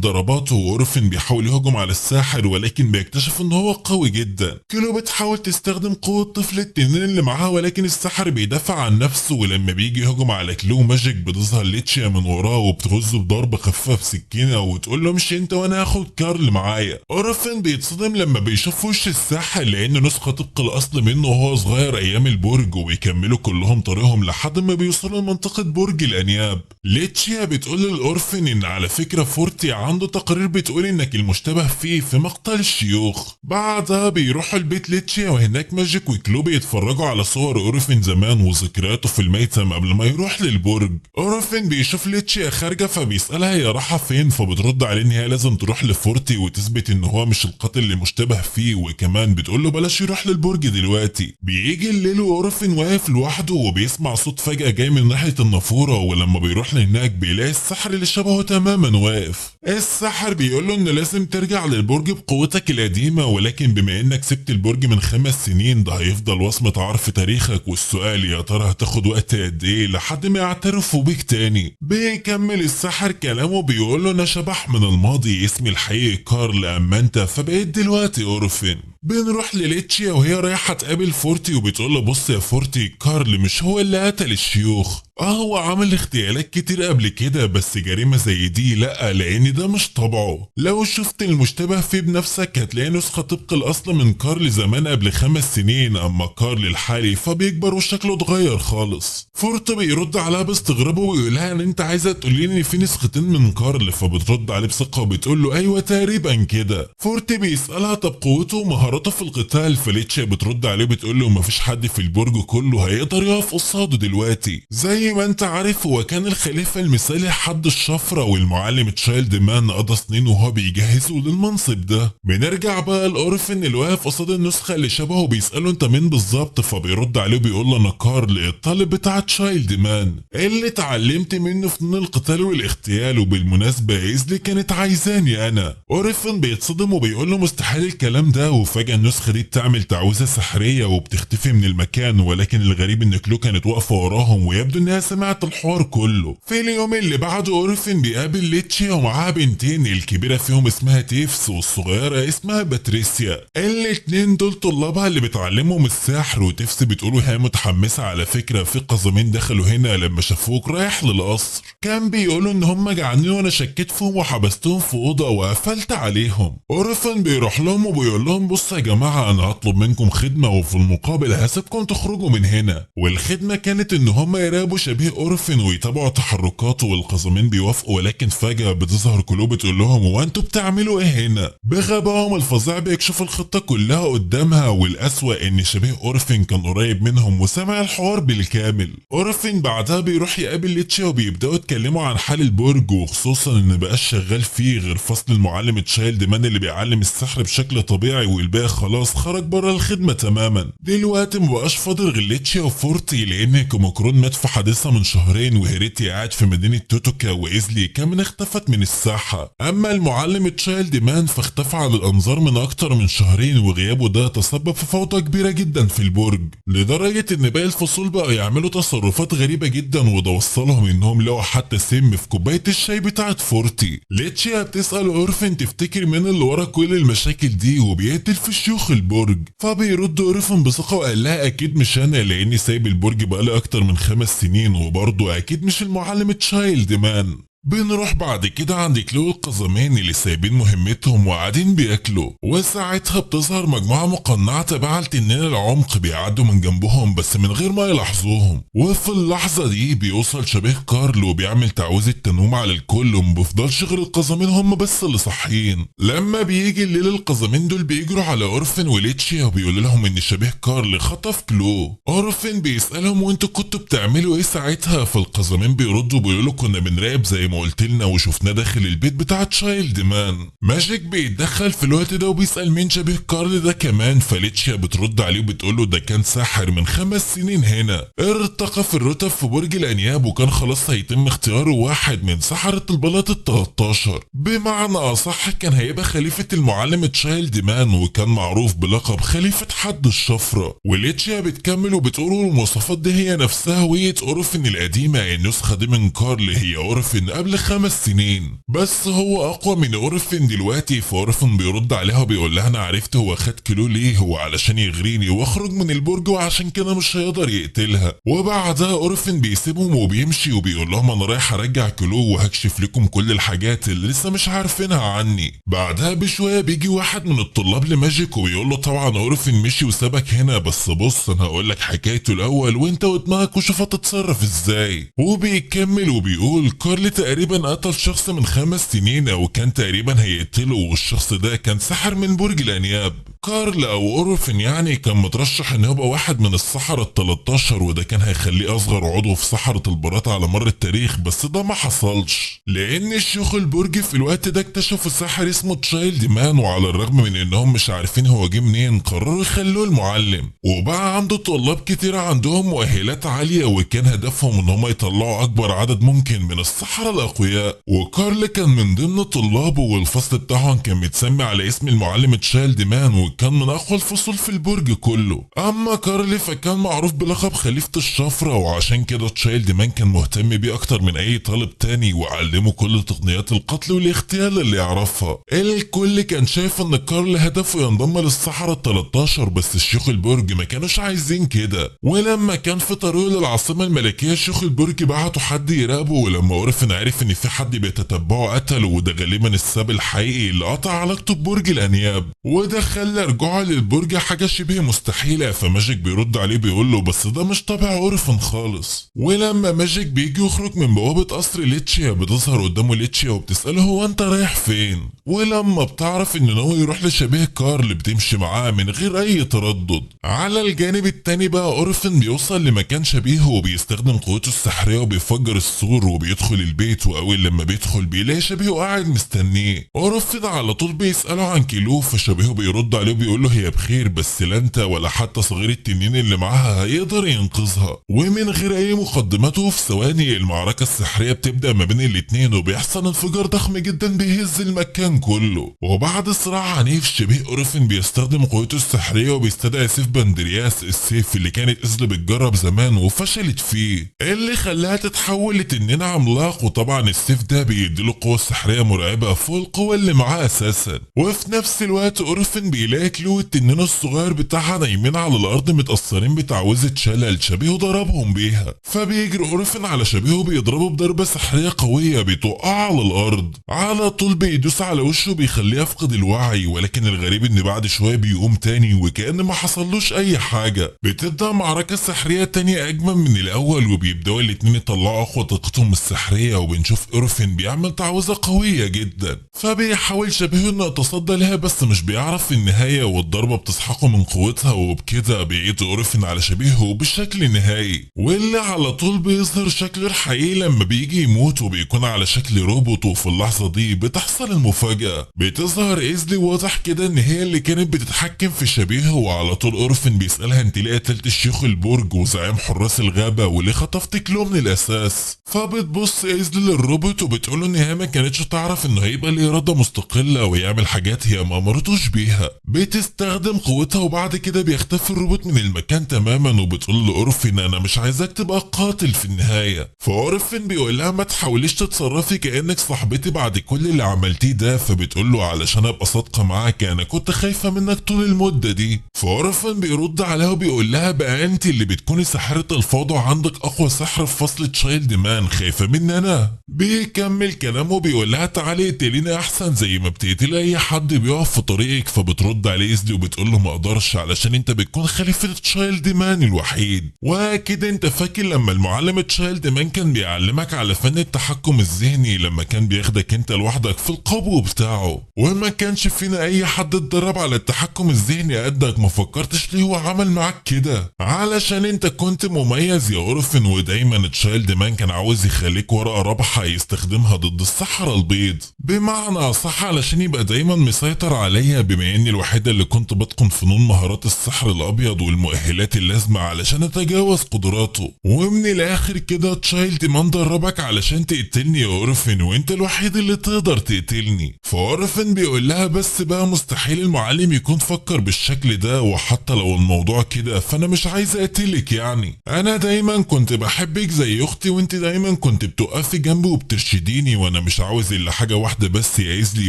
ضرباته، واورفن بيحاول يهجم على الساحر ولكن بيكتشف ان هو قوي جدا. كلو بتحاول تستخدم قوه طفل التنين اللي معاها ولكن الساحر بيدافع عن نفسه، ولما بيجي يهجم على كلو ماجيك بتظهر ليتشيا من وراه وبتغزه بضربه خفيفه بسكينه وتقول له امشي انت وانا هاخد كارل معايا. اورفن بيتصدم لما بيشوف وش الساحر لانه نسخه طبق الاصل منه وهو صغير ايام البرج، وبيكملوا كلهم طريقهم لحد ما بيوصلوا لمنطقه برج الانياب. ليتشيا بتقول للاورفن ان على فكره فورتي عنده تقارير بتقول انك المشتبه فيه في مقتل الشيوخ. بعدها بيروحوا البيت ليتشيا وهناك ماجيك وكلو بيتفرجوا على صور اورفن زمان وذكرياته في الميتم قبل ما يروح للبرج. اورفن بيشوف ليتشيا خارجه فبيسالها هي رايحه فين، فبترد عليه ان هي لازم تروح لفورتي وتثبت ان هو مش القاتل اللي مشتبه فيه، وكمان بتقول له بلاش يروح للبرج دلوقتي. بيجي الليل واورفن واقف لوحده وبيسمع صوت فجاه جاي من ناحيه النافوره، ولما بيروح لهناك بيلاقي السحر اللي شبهه تماما واقف. السحر بيقول له ان لازم ترجع للبرج بقوتك القديمه، ولكن بما انك سبت البرج من 5 سنين ده هيفضل وصمه عار في تاريخك، والسؤال يا ترى هتاخد وقت قد ايه لحد ما يعترفوا بيك تاني. بيكمل السحر كلامه بيقول له انا شبح من الماضي اسمي الحقيقي كارل، اما انت فبقيت دلوقتي اورفن. بنروح لليتشيا وهي رايحه تقابل فورتي وبتقول له بص يا فورتي كارل مش هو اللي قتل الشيوخ، هو عمل اغتيالات كتير قبل كده بس جريمه زي دي لا، لان ده مش طبعه. لو شفت المشتبه فيه بنفسك هتلاقي نسخه طبق الاصل من كارل زمان قبل 5 سنين، اما كارل الحالي فبيكبر وشكله اتغير خالص. فورتي بيرد عليها باستغراب ويقول لها ان انت عايزه تقولي لي ان في نسختين من كارل، فبترد عليه بثقه وبتقول له ايوه تقريبا كده. فورتي بيسالها طب قوته ومهاراته مهاراته في القتال، فليتشيا بترد عليه بتقول له مفيش حد في البرج كله هيقدر يقف قصاده دلوقتي. زي ما انت عارف هو كان الخليفة المثالي حد الشفرة، والمعلم تشايلد مان قضى سنين وهو بيجهزه للمنصب ده. بنرجع بقى لأورفن اللي واقف قصاد النسخة اللي شبهه بيسأله انت مين بالظبط، فبيرد عليه بيقول له انا كارل الطالب بتاع تشايلد مان اللي اتعلمت منه فنون القتال والاغتيال، وبالمناسبة ايزلي كانت عايزاني انا. أورفن بيتصدم وبيقول له مستحيل الكلام ده، وفجأة النسخة دي بتعمل تعويذة سحرية وبتختفي من المكان، ولكن الغريب ان كلو كانت واقفة وراهم ويبدو انها سمعت الحوار كله. في اليوم اللي بعده أورفن بيقابل ليتشيا ومعاها بنتين، الكبيرة فيهم اسمها تيفس والصغيرة اسمها باتريسيا. الاتنين دول طلابها اللي بتعلمهم السحر، وتيفس بتقوله هي متحمسة على فكرة في قزمين دخلوا هنا لما شافوك رايح للقصر، كان بيقولوا ان هم جعانين وانا شكيت فيهم وحبستهم في اوضه وقفلت عليهم. أورفن بيروح لهم وبيقول لهم بصوا يا جماعه انا هطلب منكم خدمه وفي المقابل هسيبكم تخرجوا من هنا، والخدمه كانت ان هم يراقبوا شبيه أورفن ويتابعوا تحركاته، والقزمين بيوافقوا، ولكن فجاه بتظهر كلو بتقول لهم هو انتوا بتعملوا ايه هنا؟ بغبائهم الفظيع بيكشفوا الخطه كلها قدامها، والاسوأ ان شبيه أورفن كان قريب منهم وسمع الحوار بالكامل. أورفن بعدها بيروح يقابل ليتشيا وبيبداوا يتكلموا عن حال البرج، وخصوصا ان مبقاش شغال فيه غير فصل المعلم تشايلد مان اللي بيعلم السحر بشكل طبيعي، والباقي خلاص خرج بره الخدمه تماما. دلوقتي مبقاش فاضل غير ليتشيا وفورتي، لان كوموكرون مات في حادثه من شهرين، وهيريتي قاعد في مدينه توتوكا، وايزلي كمان اختفت من الساحه. اما المعلم تشايلد مان فاختفى على الانظار من اكتر من شهرين، وغيابه ده تسبب في فوضى كبيره جدا في البرج، لدرجه ان باقي الفصول بقوا يعملوا تصرفات غريبه جدا، وده وصلهم انهم لقوا حتى سم في كوبايه الشاي بتاعت فورتي. ليتشيا بتسال أورفن تفتكر مين اللي ورا كل المشاكل دي وبيقتل في شيوخ البرج، فبيرد أورفن بثقه وقال لها اكيد مش انا، لاني سايب البرج بقالي اكتر من 5 سنين، وبرضه اكيد مش المعلم تشايلد مان. بنروح بعد كده عند كلو القزمين اللي سايبين مهمتهم وقاعدين بياكلوا، وساعتها بتظهر مجموعة مقنعة تبع لتنين العمق بيعدوا من جنبهم بس من غير ما يلاحظوهم، وفي اللحظة دي بيوصل شبيه كارل وبيعمل تعويذة تنويم على الكل، ومبيفضلش غير القزمين هم بس اللي صاحيين. لما بيجي الليل القزمين دول بيجروا على أورفن وليتشيا وبيقول لهم ان شبيه كارل خطف كلو. أورفن بيسألهم وانتوا كنتوا بتعملوا ايه ساعتها؟ فالقزمين بيردوا بيقولوا كنا بنراقب زي ما قلت لنا وشفناه داخل البيت بتاع تشايلد مان. ماجيك بيتدخل في الوقت ده وبيسأل مين شبيه كارل ده كمان، فليتشيا بترد عليه وبتقوله ده كان ساحر من 5 سنين هنا، ارتقى في الرتب في برج الانياب وكان خلاص هيتم اختياره واحد من سحرة البلاط ال13، بمعنى اصح كان هيبقى خليفة المعلم تشايلد مان، وكان معروف بلقب خليفة حد الشفرة. وليتشيا بتكمل وبتقول المواصفات دي هي نفسها هوية أورفن القديمة، النسخة دي من كارل هي أورفن قبل 5 سنين، بس هو اقوى من أورفن دلوقتي. فأورفن بيرد عليها وبيقول لها انا عرفت هو خد كيلو ليه، هو علشان يغريني واخرج من البرج وعشان كده مش هيقدر يقتلها. وبعدها أورفن بيسيبهم وبيمشي وبيقول لهم انا رايح ارجع كيلو وهكشف لكم كل الحاجات اللي لسه مش عارفينها عني. بعدها بشويه بيجي واحد من الطلاب لماجيك وبيقول له طبعا أورفن مشي وسابك هنا، بس بص انا هقول لك حكايته الاول وانت ودماغك وشوف هتتصرف ازاي. وبيكمل وبيقول كارل تقريبا قتل شخص من 5 سنين او كان تقريبا هيقتله، والشخص ده كان ساحر من برج الانياب. كارل او أورفن يعني كان مترشح انه يبقى واحد من السحرة ال13، وده كان هيخليه اصغر عضو في سحرة البلاط على مر التاريخ، بس ده ما حصلش لان شيوخ البرج في الوقت ده اكتشفوا ساحر اسمه تشايلد مان، وعلى الرغم من انهم مش عارفين هو جه منين قرروا يخلوه المعلم، وبقى عنده طلاب كتير عندهم مؤهلات عالية وكان هدفهم ان هم يطلعوا اكبر عدد ممكن من السحرة الاقوياء. وكارل كان من ضمن طلابه، والفصل بتاعهم كان متسمي على اسم المعلم تشايلد مان، وكان من اقوى الفصول في البرج كله. اما كارل فكان معروف بلقب خليفة الشفرة، وعشان كده تشايلد مان كان مهتم بيه اكتر من اي طالب تاني وعلمه كل تقنيات القتل والاغتيال اللي يعرفها. الكل كان شايف ان كارل هدفه ينضم للسحرة ال13، بس شيوخ البرج ما كانوش عايزين كده. ولما كان في طريقه للعاصمة الملكية شيوخ البرج بعتوا حد يراقبه، ولما أورفن عرف ان في حد بيتتبعه قتله، وده غالبا السبب الحقيقي اللي قطع علاقته ببرج الانياب، وده خلى رجوعه للبرج حاجة شبه مستحيلة. فماجيك بيرد عليه بيقول له بس ده مش طبع أورفن خالص. ولما ماجيك بيجي يخرج من بوابة قصر ليتشيا بتظهر قدامه ليتشيا وبتسأله هو انت رايح فين؟ ولما بتعرف ان ناوي يروح لشبيه كارل بتمشي معاه من غير اي تردد. على الجانب التاني بقى اورفن بيوصل لمكان شبيهه وبيستخدم قوته السحرية وبيفجر السور وبيدخل البيت، واول لما بيدخل بيلاقي شبيهه قاعد مستنيه. اورفن على طول بيسأله عن كيلو، فشبيهه بيرد عليه وبيقول له هي بخير، بس لا انت ولا حتى صغير التنين اللي معاها هيقدر ينقذها. ومن غير اي مقدمات وفي ثواني المعركة السحرية بتبدأ ما بين الاتنين وبيحصل انفجار ضخم جدا بيهز المكان كله. وبعد صراع عنيف شبيه اورفن بيستخدم قوته السحرية وبيستدعي سيف باندرياس، السيف اللي كانت إزل بتجرب زمان وفشلت فيه، اللي خلاها تتحول لتنين عملاق. وطبعا السيف ده بيديله قوة سحرية مرعبة فوق القوة اللي معاه اساسا. وفي نفس الوقت اورفن بيلاقي كلو التنين الصغير بتاعها نايمين على الارض متأثرين بتعويذة شلل شبيهه ضربهم بيها، فبيجري اورفن على شبيهه بيضربه بضربة سحرية قوية بتوقعه على الارض. على طول بيدوس على وشه بيخليه يفقد الوعي، ولكن الغريب ان بعد شوية بيقوم تاني وكأن ما حصلوش اي حاجة. بتبدأ معركة سحرية تانية اجمل من الاول، وبيبدأوا الاتنين يطلعوا اقوى طاقتهم السحرية، وبنشوف اورفن بيعمل تعويذة قوية جدا، فبيحاول شبيهه انه يتصدى لها بس مش بيعرف في النهاية، والضربة بتسحقه من قوتها، وبكده بيعيد اورفن على شبيهه بشكل نهائي، واللي على طول بيظهر شكله الحقيقي لما بيجي يموت وبيكون على شكل روبوت. وفي اللحظة دي بتحصل المفاجأة، بتظهر إيزلي واضح كده ان هي اللي كانت بتتحكم في شبيهه. وعلى طول اورفن بيسألها انت ليه قتلت الشيخ البرج وزعيم حراس الغابة وليه خطفت كلو من الاساس؟ فبتبص إيزلي للروبوت وبتقوله ان هي ما كانتش تعرف انه هيبقى ليه إرادة مستقلة ويعمل حاجات هي ما امرتوش بيها. بتستخدم قوتها وبعد كده بيختفي الروبوت من المكان تماما، وبتقول لاورفن انا مش عايزاك تبقى قاتل في النهاية. فاورفن بيقول لها ما تحاوليش تتصرفي كأنك صاحبتي بعد كل اللي عملتيه ده، فبتقول له علشان ابقى صادقة معاك انا كنت خايفة منك طول المدة دي. فاورفن بيرد عليها وبيقول لها بقى انت اللي بتكوني ساحرة الفوضى وعندك اقوى سحر في فصل تشايلد مان، خايفة مني انا؟ بيكمل كلامه وبيقول لها تعالي اقتليني احسن زي ما بتقتلي اي حد بيقف في طريقك. فبترد عليه إيزلي وبتقول له ما اقدرش علشان انت بتكون خليفة تشايلد مان الوحيد. واكيد انت فاكر لما المعلم تشايلد مان كان بيعلمك على فن التحكم الذهني لما كان بياخدك انت لوحدك في القبو بتاعه، وما كانش فينا اي حد اتدرب على التحكم الذهني قدك. ما فكرتش ليه هو عمل معاك كده؟ علشان انت كنت مميز يا اورفن، ودايما تشايلد مان كان عاوز يخليك ورقة رابحة يستخدمها ضد السحرة البيض، بمعنى صح علشان يبقى دايما مسيطر عليا بما اني الوحيدة اللي كنت بتقن فنون مهارات السحر الابيض والمؤهلات اللازمة علشان اتجاوز قدراته. ومن الاخر كده تشايلد مان دربك علشان تقتلني يا اورفن، وانت الوحيد اللي تقدر تقتلني. فاورفن بيقول لها بس بقى مستحيل المعلم يكون فكر بالشكل ده، وحتى لو الموضوع كده فانا مش عايز اقتلك، يعني انا دايما كنت بحبك زي اختي وانت دايما كنت بتقفي جنبي وبترشديني، وانا مش عاوز الا حاجة واحدة بس يا إيزلي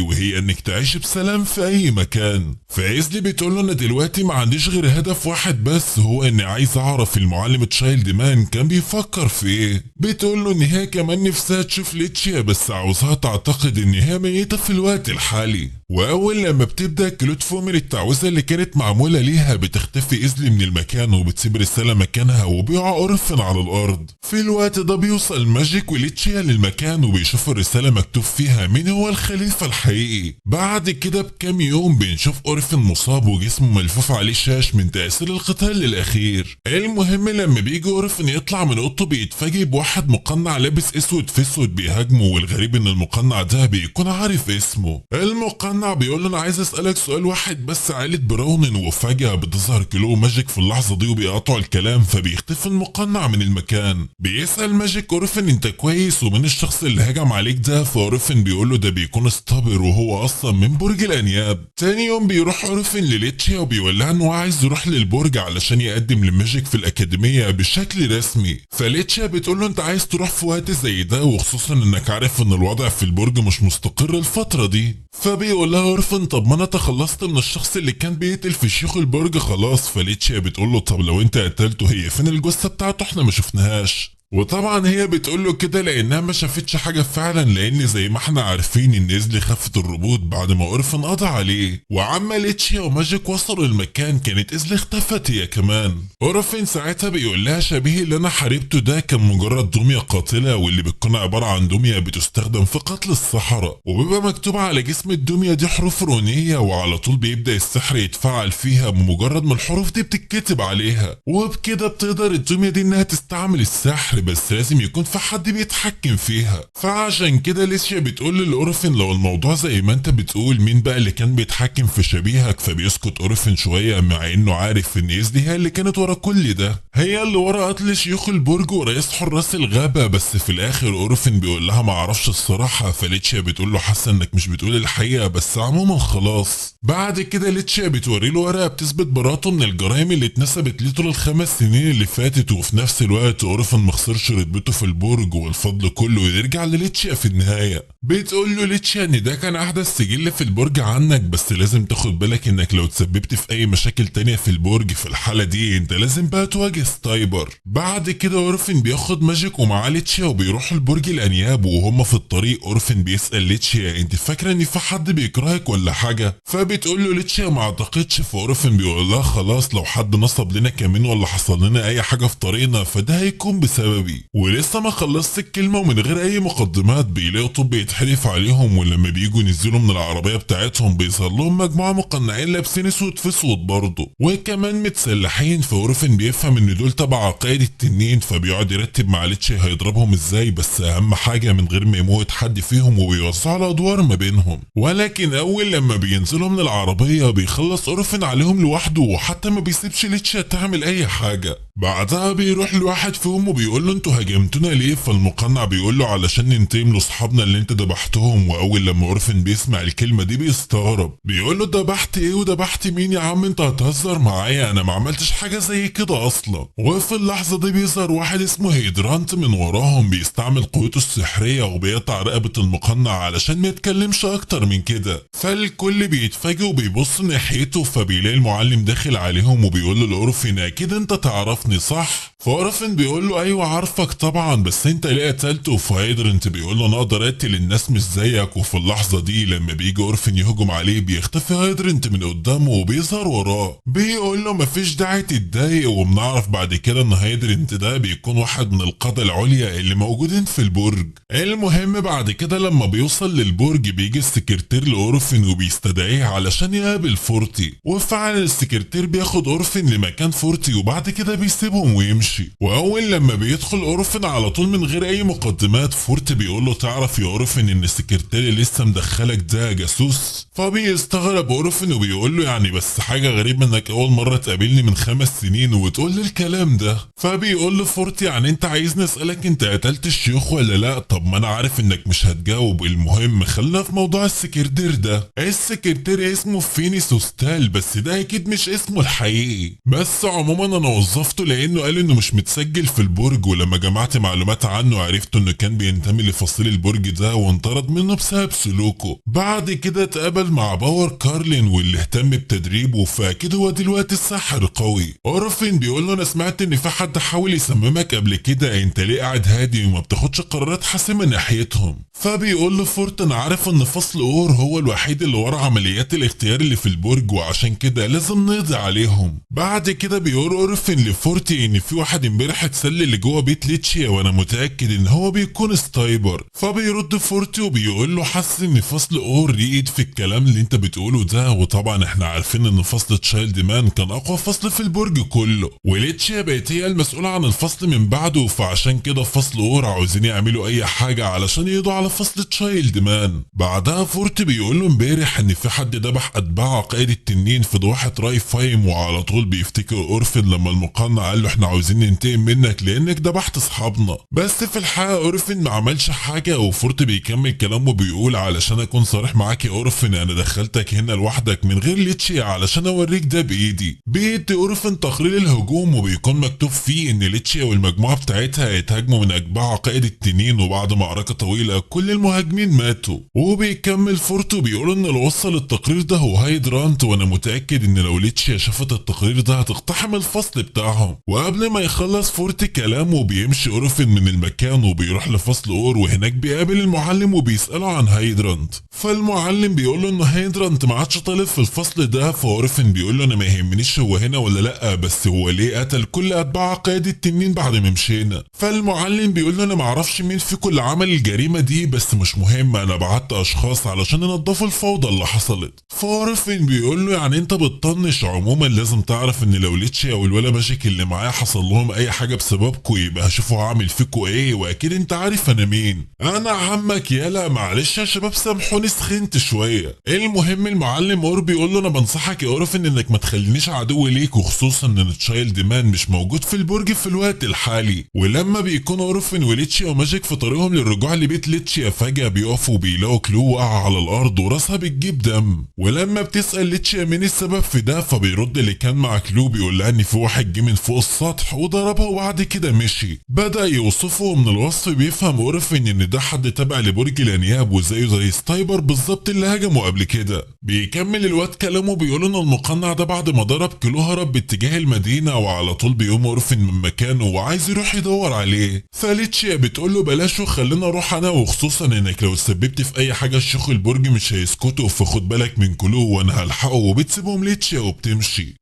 وهي انك تعيش بسلام في اي مكان. فإيزلي بتقول له انا دلوقتي ما عنديش غير هدف واحد بس، هو اني عايز اعرف المعلم تشايلد مان كان بيفكر في ايه. بتقول له ان هي كمان نفسها تشوف ليتشيا بس عاوزها تعتقد ان هي ميتة في الوقت الحالي. واول لما بتبدا كلود فومر التعويذه اللي كانت معموله ليها بتختفي إيزلي من المكان وبتسيب رساله مكانها وبيقع اورفن على الارض. في الوقت ده بيوصل ماجيك وليتشيا للمكان وبيشوف الرساله مكتوب فيها مين هو الخليفه الحقيقي. بعد كده بكام يوم بنشوف اورفن مصاب وجسمه ملفوف عليه شاش من تاثير القتال الاخير. المهم لما بيجي اورفن يطلع من اوضته بيتفاجئ بواحد مقنع لابس اسود في اسود بيهاجمه، والغريب ان المقنع ده بيكون عارف اسمه. المقنع بيقول له انا عايز اسالك سؤال واحد بس عائله براونن، وفجاه بتظهر كلو ماجيك في اللحظه دي وبيقطعوا الكلام فبيختفي المقنع من المكان. بيسال ماجيك اورفن انت كويس ومين الشخص اللي هجم عليك ده؟ فاورفن بيقول له ده بيكون ستابر وهو اصلا من برج الانياب. تاني يوم بيروح اورفن لليتشيا وبيقول لها انه عايز يروح للبرج علشان يقدم لماجيك في الاكاديميه بشكل رسمي. فليتشيا بتقول له انت عايز تروح في وقت زي ده وخصوصا انك عارف ان الوضع في البرج مش مستقر الفتره دي. فبيقول لها اورفن طب ما انا تخلصت من الشخص اللي كان بيقتل في شيوخ البرج خلاص. فليتشيا بتقول له طب لو انت قتلته هي فين الجثه بتاعته؟ احنا ما شفناهاش. وطبعا هي بتقول له كده لانها ما شافتش حاجه فعلا، لان زي ما احنا عارفين ان ازلي خفت الروبوت بعد ما اورفن قضى عليه. وعما ليتشيا وماجيك وصلوا المكان كانت ازلي اختفت هي كمان. اورفن ساعتها بيقول لها شبيه اللي انا حاربته ده كان مجرد دميه قاتله، واللي بتكون عباره عن دميه بتستخدم في قتل السحره، وبيبقى مكتوب على جسم الدميه دي حروف رونيه، وعلى طول بيبدا السحر يتفاعل فيها بمجرد ما الحروف دي بتتكتب عليها، وبكده بتقدر الدميه دي انها تستعمل السحر، بس لازم يكون في حد بيتحكم فيها. فعشان كده ليشيا بتقول لأورفن لو الموضوع زي ما انت بتقول مين بقى اللي كان بيتحكم في شبيهك، فبيسكت أورفن شويه مع انه عارف ان ازلي هي اللي كانت ورا كل ده، هي اللي ورا قتل شيوخ البرج ورئيس حراس الغابه. بس في الاخر أورفن بيقول لها ما اعرفش الصراحه، فليتشيا بتقول له حاسه انك مش بتقول الحقيقه، بس عموما خلاص. بعد كده ليتشيا بتوري له ورقه بتثبت براءته من الجرائم اللي اتنسبت ليه طول ال5 سنين اللي فاتت، وفي نفس الوقت أورفن مخسرش رتبته في البرج والفضل كله يرجع لليتشيا في النهايه. بتقول له ليتشيا ان ده كان احدث سجل في البرج عنك، بس لازم تاخد بالك انك لو تسببت في اي مشاكل تانية في البرج في الحاله دي انت لازم بقى تواجه ستايبر. بعد كده أورفن بياخد ماجيك ومعاه ليتشيا وبيروحوا لبرج الانياب، وهم في الطريق أورفن بيسال ليتشيا انت فاكره ان في حد بيكرهك ولا حاجه؟ فبتقول له ليتشيا ما اعتقدش، فأورفن بيقول لها خلاص لو حد نصب لنا كمين ولا حصل لنا اي حاجه في طريقنا فده هيكون بسببي. ولسه ما خلصت الكلمه ومن غير اي مقدمات بيلاقوا طب بيتحدف عليهم، ولما بييجوا ينزلوا من العربيه بتاعتهم بيظهر لهم مجموعه مقنعين لابسين اسود في اسود برضه وكمان متسلحين. فأورفن بيفهم ان دول تبع عقائد التنين، فبيقعد يرتب مع ليتشيا هيضربهم ازاي، بس اهم حاجه من غير ما يموت حد فيهم، وبيوزعوا الادوار ما بينهم. ولكن اول لما بينزلوا من العربيه بيخلص أورفن عليهم لوحده، وحتى ما بيسيبش ليتشيا تعمل اي حاجه. بعدها بيروح لواحد فيهم وبيقول له انتوا هاجمتونا ليه؟ فالمقنع بيقول له علشان ننتقم لاصحابنا اللي انت ذبحتهم. واول لما أورفن بيسمع الكلمه دي بيستغرب، بيقول له ذبحت ايه وذبحت مين يا عم؟ انت هتهزر معايا؟ انا ما عملتش حاجه زي كده اصلا. وفي اللحظه دي بيظهر واحد اسمه هيدرانت من وراهم بيستعمل قوته السحريه وبيقطع رقبه المقنع علشان ما يتكلمش اكتر من كده. فالكل بيتفاجئ وبيبص ناحيته، فبيلاقي المعلم داخل عليهم وبيقول له لأورفن اكيد انت تعرفني صح؟ فأورفن بيقول له ايوه عارفك طبعا، بس انت ليه قتلته؟ فهيدرانت بيقول له انا اقدر اقتل الناس مش زيك. وفي اللحظه دي لما بيجي أورفن يهجم عليه بيختفي هيدرانت من قدامه وبيظهر وراه، بيقول له مفيش داعي تتضايق. وبنعرف بعد كده ان هيدرانت ده بيكون واحد من القادة العليا اللي موجودين في البرج. المهم بعد كده لما بيوصل للبرج بيجي السكرتير لأورفن وبيستدعيه علشان يقابل فورتي، وفعلا السكرتير بياخد أورفن لمكان فورتي وبعد كده بيسيبهم ويمشي. واول لما بيدخل أورفن على طول من غير اي مقدمات فورتي بيقول له تعرف يا أورفن ان السكرتير اللي لسه مدخلك ده جاسوس؟ فبيستغرب أورفن وبيقول له يعني بس حاجه غريبه انك اول مره تقابلني من 5 سنين وتقول لي الكلام ده. فبيقول له فورتي يعني انت عايزني اسالك انت قتلت الشيوخ ولا لا؟ طب ما انا عارف انك مش هتجاوب. المهم خلينا في موضوع السكرتير ده. السكرتير اسمه فينيس اوستال، بس ده اكيد مش اسمه الحقيقي، بس عموما انا وظفته لانه قال انه مش متسجل في البرج، ولما جمعت معلومات عنه عرفت انه كان بينتمي لفصيل البرج ده وانطرد منه بسبب سلوكه. بعد كده اتقابل مع باور كارلين واللي اهتم بتدريبه، فاكيد هو دلوقتي الساحر قوي. أورفن بيقول له انا سمعت ان في حد حاول يسممك قبل كده، انت ليه قاعد هادي وما بتاخدش قرارات حاسمه ناحيتهم؟ فبيقول له فورت انا عارف ان فصل اور هو الوحيد اللي ورا عمليات الاختيار اللي في البرج، وعشان كده لازم نقضي عليهم. بعد كده بيقول أورفن لفورتي ان في واحد امبارح اتسلل لجوه بيت ليتشيا وانا متاكد ان هو بيكون ستايبر. فبيرد فورتي وبيقول له حاسس ان فصل اور ليه ايد في الكلام اللي انت بتقوله ده، وطبعا احنا عارفين ان فصل تشايلد مان كان اقوى فصل في البرج كله، وليتشيا بقت هي المسؤوله عن الفصل من بعده، فعشان كده فصل اور عاوزين يعملوا اي حاجه علشان يقضوا على فصل تشايلد مان. بعدها فورتي بيقول له امبارح ان في حد ذبح اتباع عقائد التنين في ضواحي راي فايم، وعلى طول بيفتكر أورفن لما المقنع قال له احنا عاوزين ننتقم منك لانك ذبحت اصحابنا، بس في الحقيقه أورفن ما عملش حاجه. وفورتي بيكمل كلامه بيقول علشان اكون صريح معاك يا أورفن انا دخلتك هنا لوحدك من غير ليتشيا علشان اوريك ده بايدي. بيدي أورفن تقرير الهجوم وبيكون مكتوب فيه ان ليتشيا والمجموعه بتاعتها هيتهاجموا من اتباع عقائد التنين، وبعد معركه طويله كل المهاجمين ماتوا. وبيكمل فورتو بيقول ان اللي وصل التقرير ده هو هايدرانت، وانا متاكد ان لو ليتشيا شافت التقرير ده هتقتحم الفصل بتاعهم. معاهم. وقبل ما يخلص فورت كلامه بيمشي اورفن من المكان وبيروح لفصل اور، وهناك بيقابل المعلم وبيسأله عن هايدرانت. فالمعلم بيقول له ان هايدرانت ما عادش طالب في الفصل ده. فاورفن بيقول له انا ما يهمنيش هو هنا ولا لا، بس هو ليه قتل كل اتباع قائد التنين بعد ما مشينا. فالمعلم بيقول له انا ما اعرفش مين فيكم اللي عمل الجريمه دي، بس مش مهم، انا بعت اشخاص علشان ينضفوا الفوضى اللي حصلت. فاورفن بيقول له يعني انت بتطنش، عموما لازم تعرف ان لو ليتشيا والولا ماجيك اللي معايا حصل لهم اي حاجه بسببكم يبقى هشوفوا هعمل فيكم ايه، واكيد انت عارف انا مين. انا عمك يالا، معلش يا شباب سامحوني سخنت شويه. المهم المعلم اور بيقول له انا بنصحك يا اورفن انك ما تخلينيش عدو ليك، وخصوصا ان تشايلد مان مش موجود في البرج في الوقت الحالي. ولما بيكون اورفن وليتشيا وماجيك في طريقهم للرجوع لبيت ليتشيا، فجاه بيقفوا وبيلاقوا كلو واقعه على الارض وراسها بتجيب دم. ولما بتسال ليتشيا مين السبب في ده، فبيرد اللي كان مع كلو بيقول لها ان في واحد جه من فوق السطح وضربها وبعد كده مشي. بدا يوصفه، ومن الوصف بيفهم اورفن ان ده حد تابع لبرج الانياب وزيه زي ستايبر بالظبط اللي هجمه قبل كده. بيكمل الواد كلامه بيقول ان المقنع ده بعد ما ضرب كلو هرب باتجاه المدينه، وعلى طول بيقوم اورفن من مكانه وعايز يروح يدور عليه. فليتشيا بتقول له بلاش وخلينا اروح انا، وخصوصا انك لو سببت في اي حاجه الشيوخ البرج مش هيسكتوا، فخد بالك من كلو وانا هلحقه. وبتسيبهم ليتشيا وبتمشي.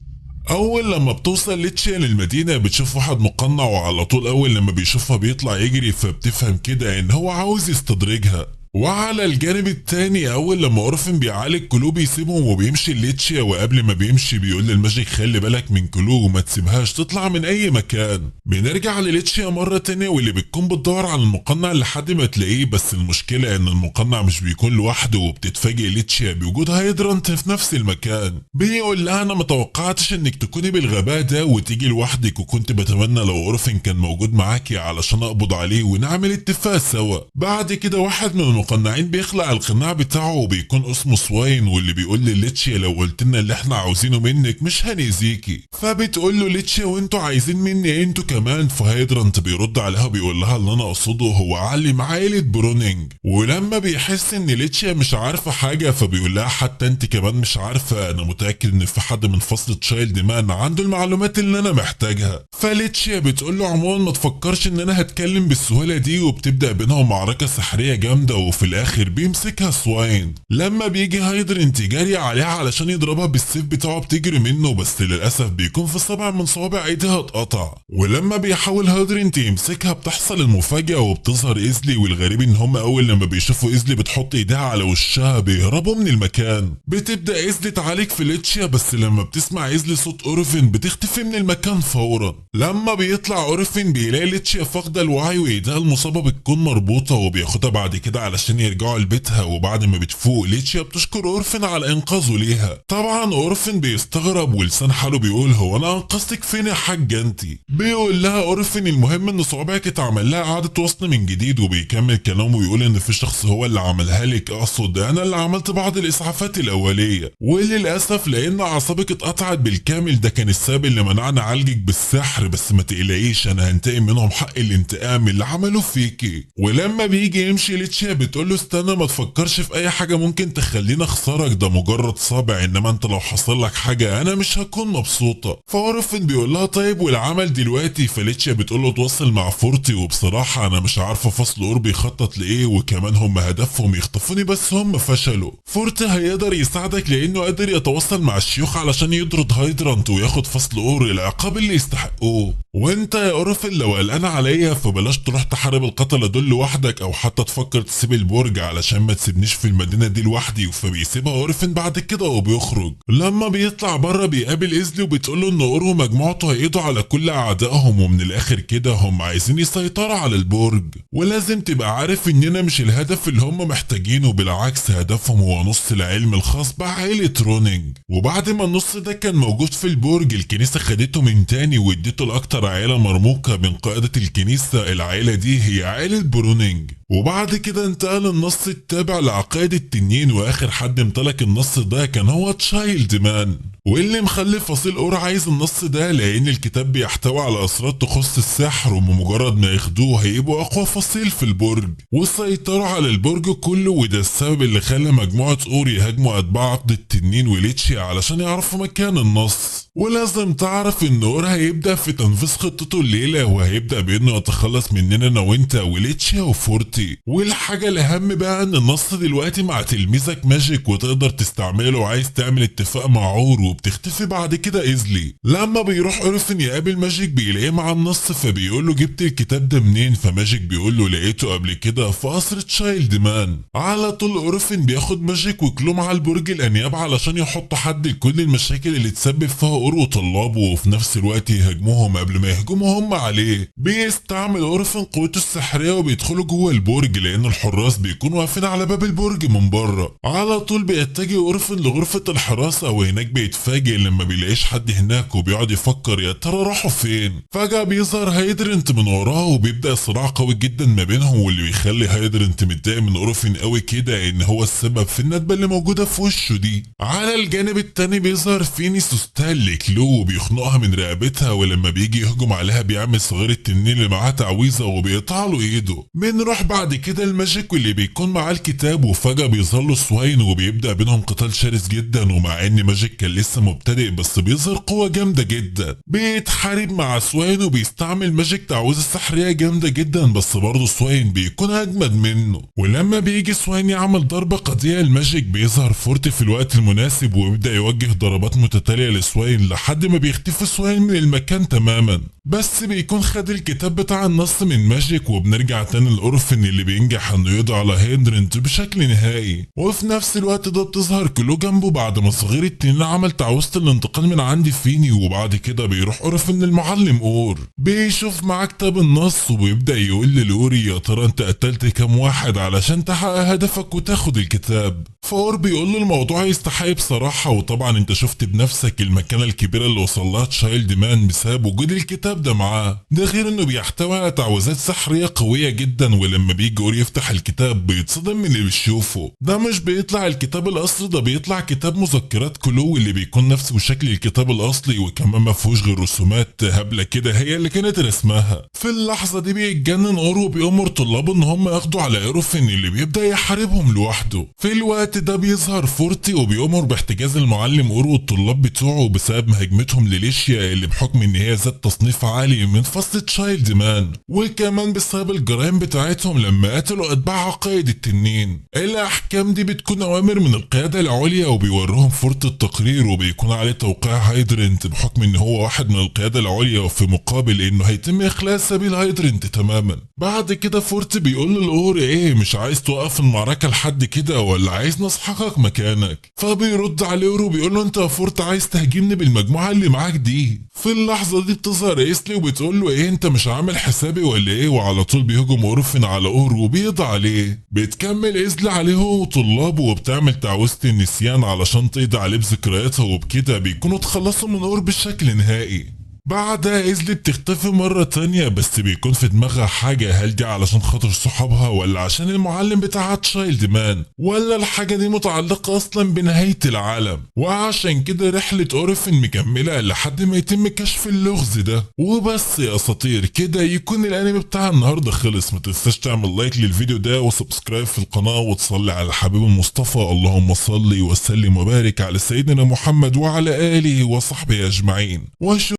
اول لما بتوصل ليتشيا للمدينه بتشوف واحد مقنع، وعلى طول اول لما بيشوفها بيطلع يجري، فبتفهم كده ان هو عاوز يستدرجها. وعلى الجانب التاني اول لما اورفن بيعالج كلو بيسيبهم وبيمشي ليتشيا، وقبل ما بيمشي بيقول للماجيك خلي بالك من كلو وما تسيبهاش تطلع من اي مكان. بنرجع لليتشيا مره تانية واللي بتكون بتدور على المقنع لحد ما تلاقيه، بس المشكله ان المقنع مش بيكون لوحده، وبتتفاجئ ليتشيا بوجود هايدرانت في نفس المكان. بيقول لها انا متوقعتش انك تكوني بالغباء ده وتيجي لوحدك، وكنت بتمنى لو اورفن كان موجود معاكي علشان اقبض عليه ونعمل اتفاق سوا. بعد كده واحد من المقنعين بيخلع القناع بتاعه وبيكون اسمه سواين، واللي بيقول لليتشيا لو قلت لنا اللي احنا عاوزينه منك مش هنأذيكي. فبتقول له ليتشيا وانتوا عايزين مني انتوا كمان؟ فهيدرانت بيرد عليها بيقول لها اللي انا اقصده هو علم عائله برونينج. ولما بيحس ان ليتشيا مش عارفه حاجه فبيقول لها حتى انت كمان مش عارفه، انا متاكد ان في حد من فصل تشايلد مان عنده المعلومات اللي انا محتاجها. فليتشيا بتقول له عموما ما تفكرش ان انا هتكلم بالسهوله دي، وبتبدا بينهم معركه سحريه جامده، وفي الاخر بيمسكها سواين. لما بيجي هايدرانت جاري عليها علشان يضربها بالسيف بتاعه بتجري منه، بس للاسف بيكون في صبع من صوابع ايديها اتقطع. ولما بيحاول هايدرانت يمسكها بتحصل المفاجاه وبتظهر ايزلي، والغريب ان هم اول لما بيشوفوا ايزلي بتحط ايديها على وشها بيهربوا من المكان. بتبدا ايزلي تعالج في ليتشيا، بس لما بتسمع ايزلي صوت اورفن بتختفي من المكان فورا. لما بيطلع اورفن بيلاقي ليتشيا فاقده الوعي وايديها المصابه بتكون مربوطه، وبياخدها بعد كده علشان يرجعوا لبيتها. وبعد ما بتفوق ليتشيا بتشكر اورفن على انقاذه ليها. طبعا اورفن بيستغرب ولسان حاله بيقول هو انا انقذتك فين يا حاجه انتي؟ بيقول لها اورفن المهم ان صوابعك اتعمل لها اعاده وصل من جديد، وبيكمل كلامه ويقول ان في شخص هو اللي عملها لك، اقصد انا اللي عملت بعض الاسعافات الاوليه، وللاسف لان اعصابك اتقطعت بالكامل ده كان السبب اللي منعنا اعالجك بالسحر، بس ما تقلقيش انا هنتقم منهم حق الانتقام اللي عملوه فيكي. ولما بيجي يمشي ليتشيا بتقول له استنى ما تفكرش في اي حاجه ممكن تخليني اخسرك، ده مجرد صابع، انما انت لو حصل لك حاجه انا مش هكون مبسوطه. فاورفن بيقول لها طيب والعمل دلوقتي؟ فليتشيا بتقول له تواصل مع فورتي، وبصراحه انا مش عارفه فصل اور بيخطط لايه، وكمان هم هدفهم يخطفوني بس هم فشلوا. فورتي هيقدر يساعدك لانه قادر يتواصل مع الشيوخ علشان يطرد هايدرانت وياخد فصل اور العقاب اللي يستحقوه. وانت يا اورفن لو قلقان عليا فبلاش تروح تحارب القتله دول لوحدك، او حتى تفكر تسيب البرج علشان ما تسيبنيش في المدينه دي لوحدي. فبيسيبها اورفن بعد كده وبيخرج. لما بيطلع بره بيقابل ايزلي وبتقول له ان اور ومجموعته هيقضوا على كل اعدائهم، ومن الاخر كده هم عايزين يسيطروا على البرج. ولازم تبقى عارف اننا مش الهدف اللي هم محتاجينه، بالعكس هدفهم هو نص العلم الخاص بعائله رونينج. وبعد ما النص ده كان موجود في البرج الكنيسه خدته من تاني واديته لاكتر عائله مرموقه من قاده الكنيسه، العائله دي هي عائله برونينج. وبعد كده انتقل النص التابع لعقائد التنين، واخر حد امتلك النص ده كان هو تشايلد مان. واللي مخلي فصيل اور عايز النص ده لان الكتاب بيحتوي على اسرار تخص السحر، وبمجرد ما ياخدوه هيبقوا اقوى فصيل في البرج وسيطروا على البرج كله. وده السبب اللي خلى مجموعة اور يهاجموا اتباع عقد التنين وليتشي علشان يعرفوا مكان النص. ولازم تعرف ان اور هيبدأ في تنفيذ خطته الليلة، وهيبدأ بانه يتخلص مننا انا وانت وليتشي وفورتي. والحاجة الاهم بقى ان النص دلوقتي مع تلميذك ماجيك وتقدر تستعمله لو عايز تعمل اتفاق مع اور، وبتختفي بعد كده ايزلي. لما بيروح اورفن يقابل ماجيك بيلاقيه مع النص، فبيقول له جبت الكتاب ده منين؟ فماجيك بيقول له لقيته قبل كده في قصر تشايلد مان. على طول اورفن بياخد ماجيك وكلهم على البرج الانياب علشان يحطوا حد لكل المشاكل اللي تسبب فيها اور وطلابه، وفي نفس الوقت يهاجموهم قبل ما يهجموا هم عليه. بيستعمل اورفن قوته السحريه وبيدخلوا جوه البرج لان الحراس بيكونوا واقفين على باب البرج من بره. على طول بيتجه اورفن لغرفه الحراسه، وهناك بيتفاجئ لما بيلاقيش حد هناك وبيقعد يفكر يا ترى راحوا فين. فجاه بيظهر هايدرنت من وراه وبيبدا صراع قوي جدا ما بينهم، واللي بيخلي هايدرنت متضايق من اورفن قوي كده ان هو السبب في الندبه اللي موجوده في وشه دي. على الجانب التاني بيظهر فينيس وستانلي كلو وبيخنقها من رقبتها، ولما بيجي يهجم عليها بيعمل صغير التنين اللي معاه تعويذه وبيقطع له ايده. بنروح بعد كده الماجيك واللي بيكون معاه الكتاب، وفجاه بيظهر له سواين وبيبدا بينهم قتال شرس جدا. ومع ان ماجيك كان لسه مبتدئ بس بيظهر قوه جامده جدا. بيتحارب مع سواين وبيستعمل ماجيك تعويذه سحريه جامده جدا، بس برضه سواين بيكون اجمد منه. ولما بيجي سواين يعمل ضربه قاضيه الماجيك بيظهر فورتي في الوقت المناسب ويبدا يوجه ضربات متتاليه لسواين لحد ما بيختفي سواين من المكان تماما. بس بيكون خد الكتاب بتاع النص من ماجيك، وبنرجع تاني لأورفن اللي بينجح انه يقضي على هيدرنت بشكل نهائي. وفي نفس الوقت ده بتظهر كلو جنبه بعد ما صغير التنين عمل تعويذة الانتقال من عند فيني. وبعد كده بيروح أورفن للمعلم اور، بيشوف معاه كتاب النص وبيبدأ يقول لأوري يا ترى انت قتلت كام واحد علشان تحقق هدفك وتاخد الكتاب. فاور بيقول له الموضوع يستحق بصراحة، وطبعا انت شفت بنفسك المكانة الكبيرة اللي وصل لها تشايلد مان بسبب وجود الكتاب ده معاه. ده غير انه بيحتوي على تعويذات سحرية قوية جدا، ولما بيجي اور يفتح الكتاب بيتصدم من اللي بيشوفه. ده مش بيطلع الكتاب الاصلي، ده بيطلع كتاب مذكرات كلو اللي بيكون نفسه شكل الكتاب الاصلي، وكمان ما فيهوش غير رسومات هبلة كده هي اللي كانت رسمها. في اللحظة دي بيتجنن اور وبيأمر طلابه ان هم ياخدوا على اورفن اللي بيبدأ يحاربهم لوحده. في الوقت ده بيظهر فورتي وبيأمر باحتجاز المعلم اور والطلاب بتوعه بسبب مهاجمتهم لليشيا اللي بحكم ان هي ذات تصنيف عالي من فصل تشايلد مان، وكمان بسبب الجرائم بتاعتهم لما قتلوا اتباع عقائد التنين. الاحكام دي بتكون اوامر من القيادة العليا، وبيوريهم فورتي التقرير وبيكون عليه توقيع هايدرنت بحكم ان هو واحد من القيادة العليا، وفي مقابل انه هيتم اخلاء سبيل هايدرنت تماما. بعد كده فورتي بيقول للأور ايه مش عايز توقف المعركة لحد كده ولا عايز نسحقك مكانك؟ فبيرد عليه اور وبيقول له انت يا فورت عايز تهاجمني بالمجموعة اللي معاك دي؟ في اللحظة دي بتظهر ايسلي وبتقول له ايه انت مش عامل حسابي ولا ايه؟ وعلى طول بيهجم اورفن على اور وبيقضي عليه. بتكمل ايسلي عليه هو وطلابه وبتعمل تعويذة النسيان علشان تقضي عليه بذكرياتها، وبكده بيكونوا اتخلصوا من اور بشكل نهائي. بعدها ايزلي بتختفي مرة تانية، بس بيكون في دماغها حاجة، هل دي علشان خاطر صحابها ولا عشان المعلم بتاعها تشايلد مان، ولا الحاجة دي متعلقة اصلا بنهاية العالم. وعشان كده رحلة اورفن مكملة لحد ما يتم كشف اللغز ده. وبس يا اساطير كده يكون الانمي بتاع النهاردة خلص. ما تنساش تعمل لايك للفيديو ده وسبسكرايب في القناة وتصلي على الحبيب المصطفى. اللهم صل وسلم وبارك على سيدنا محمد وعلى آله وصحبه اجمعين.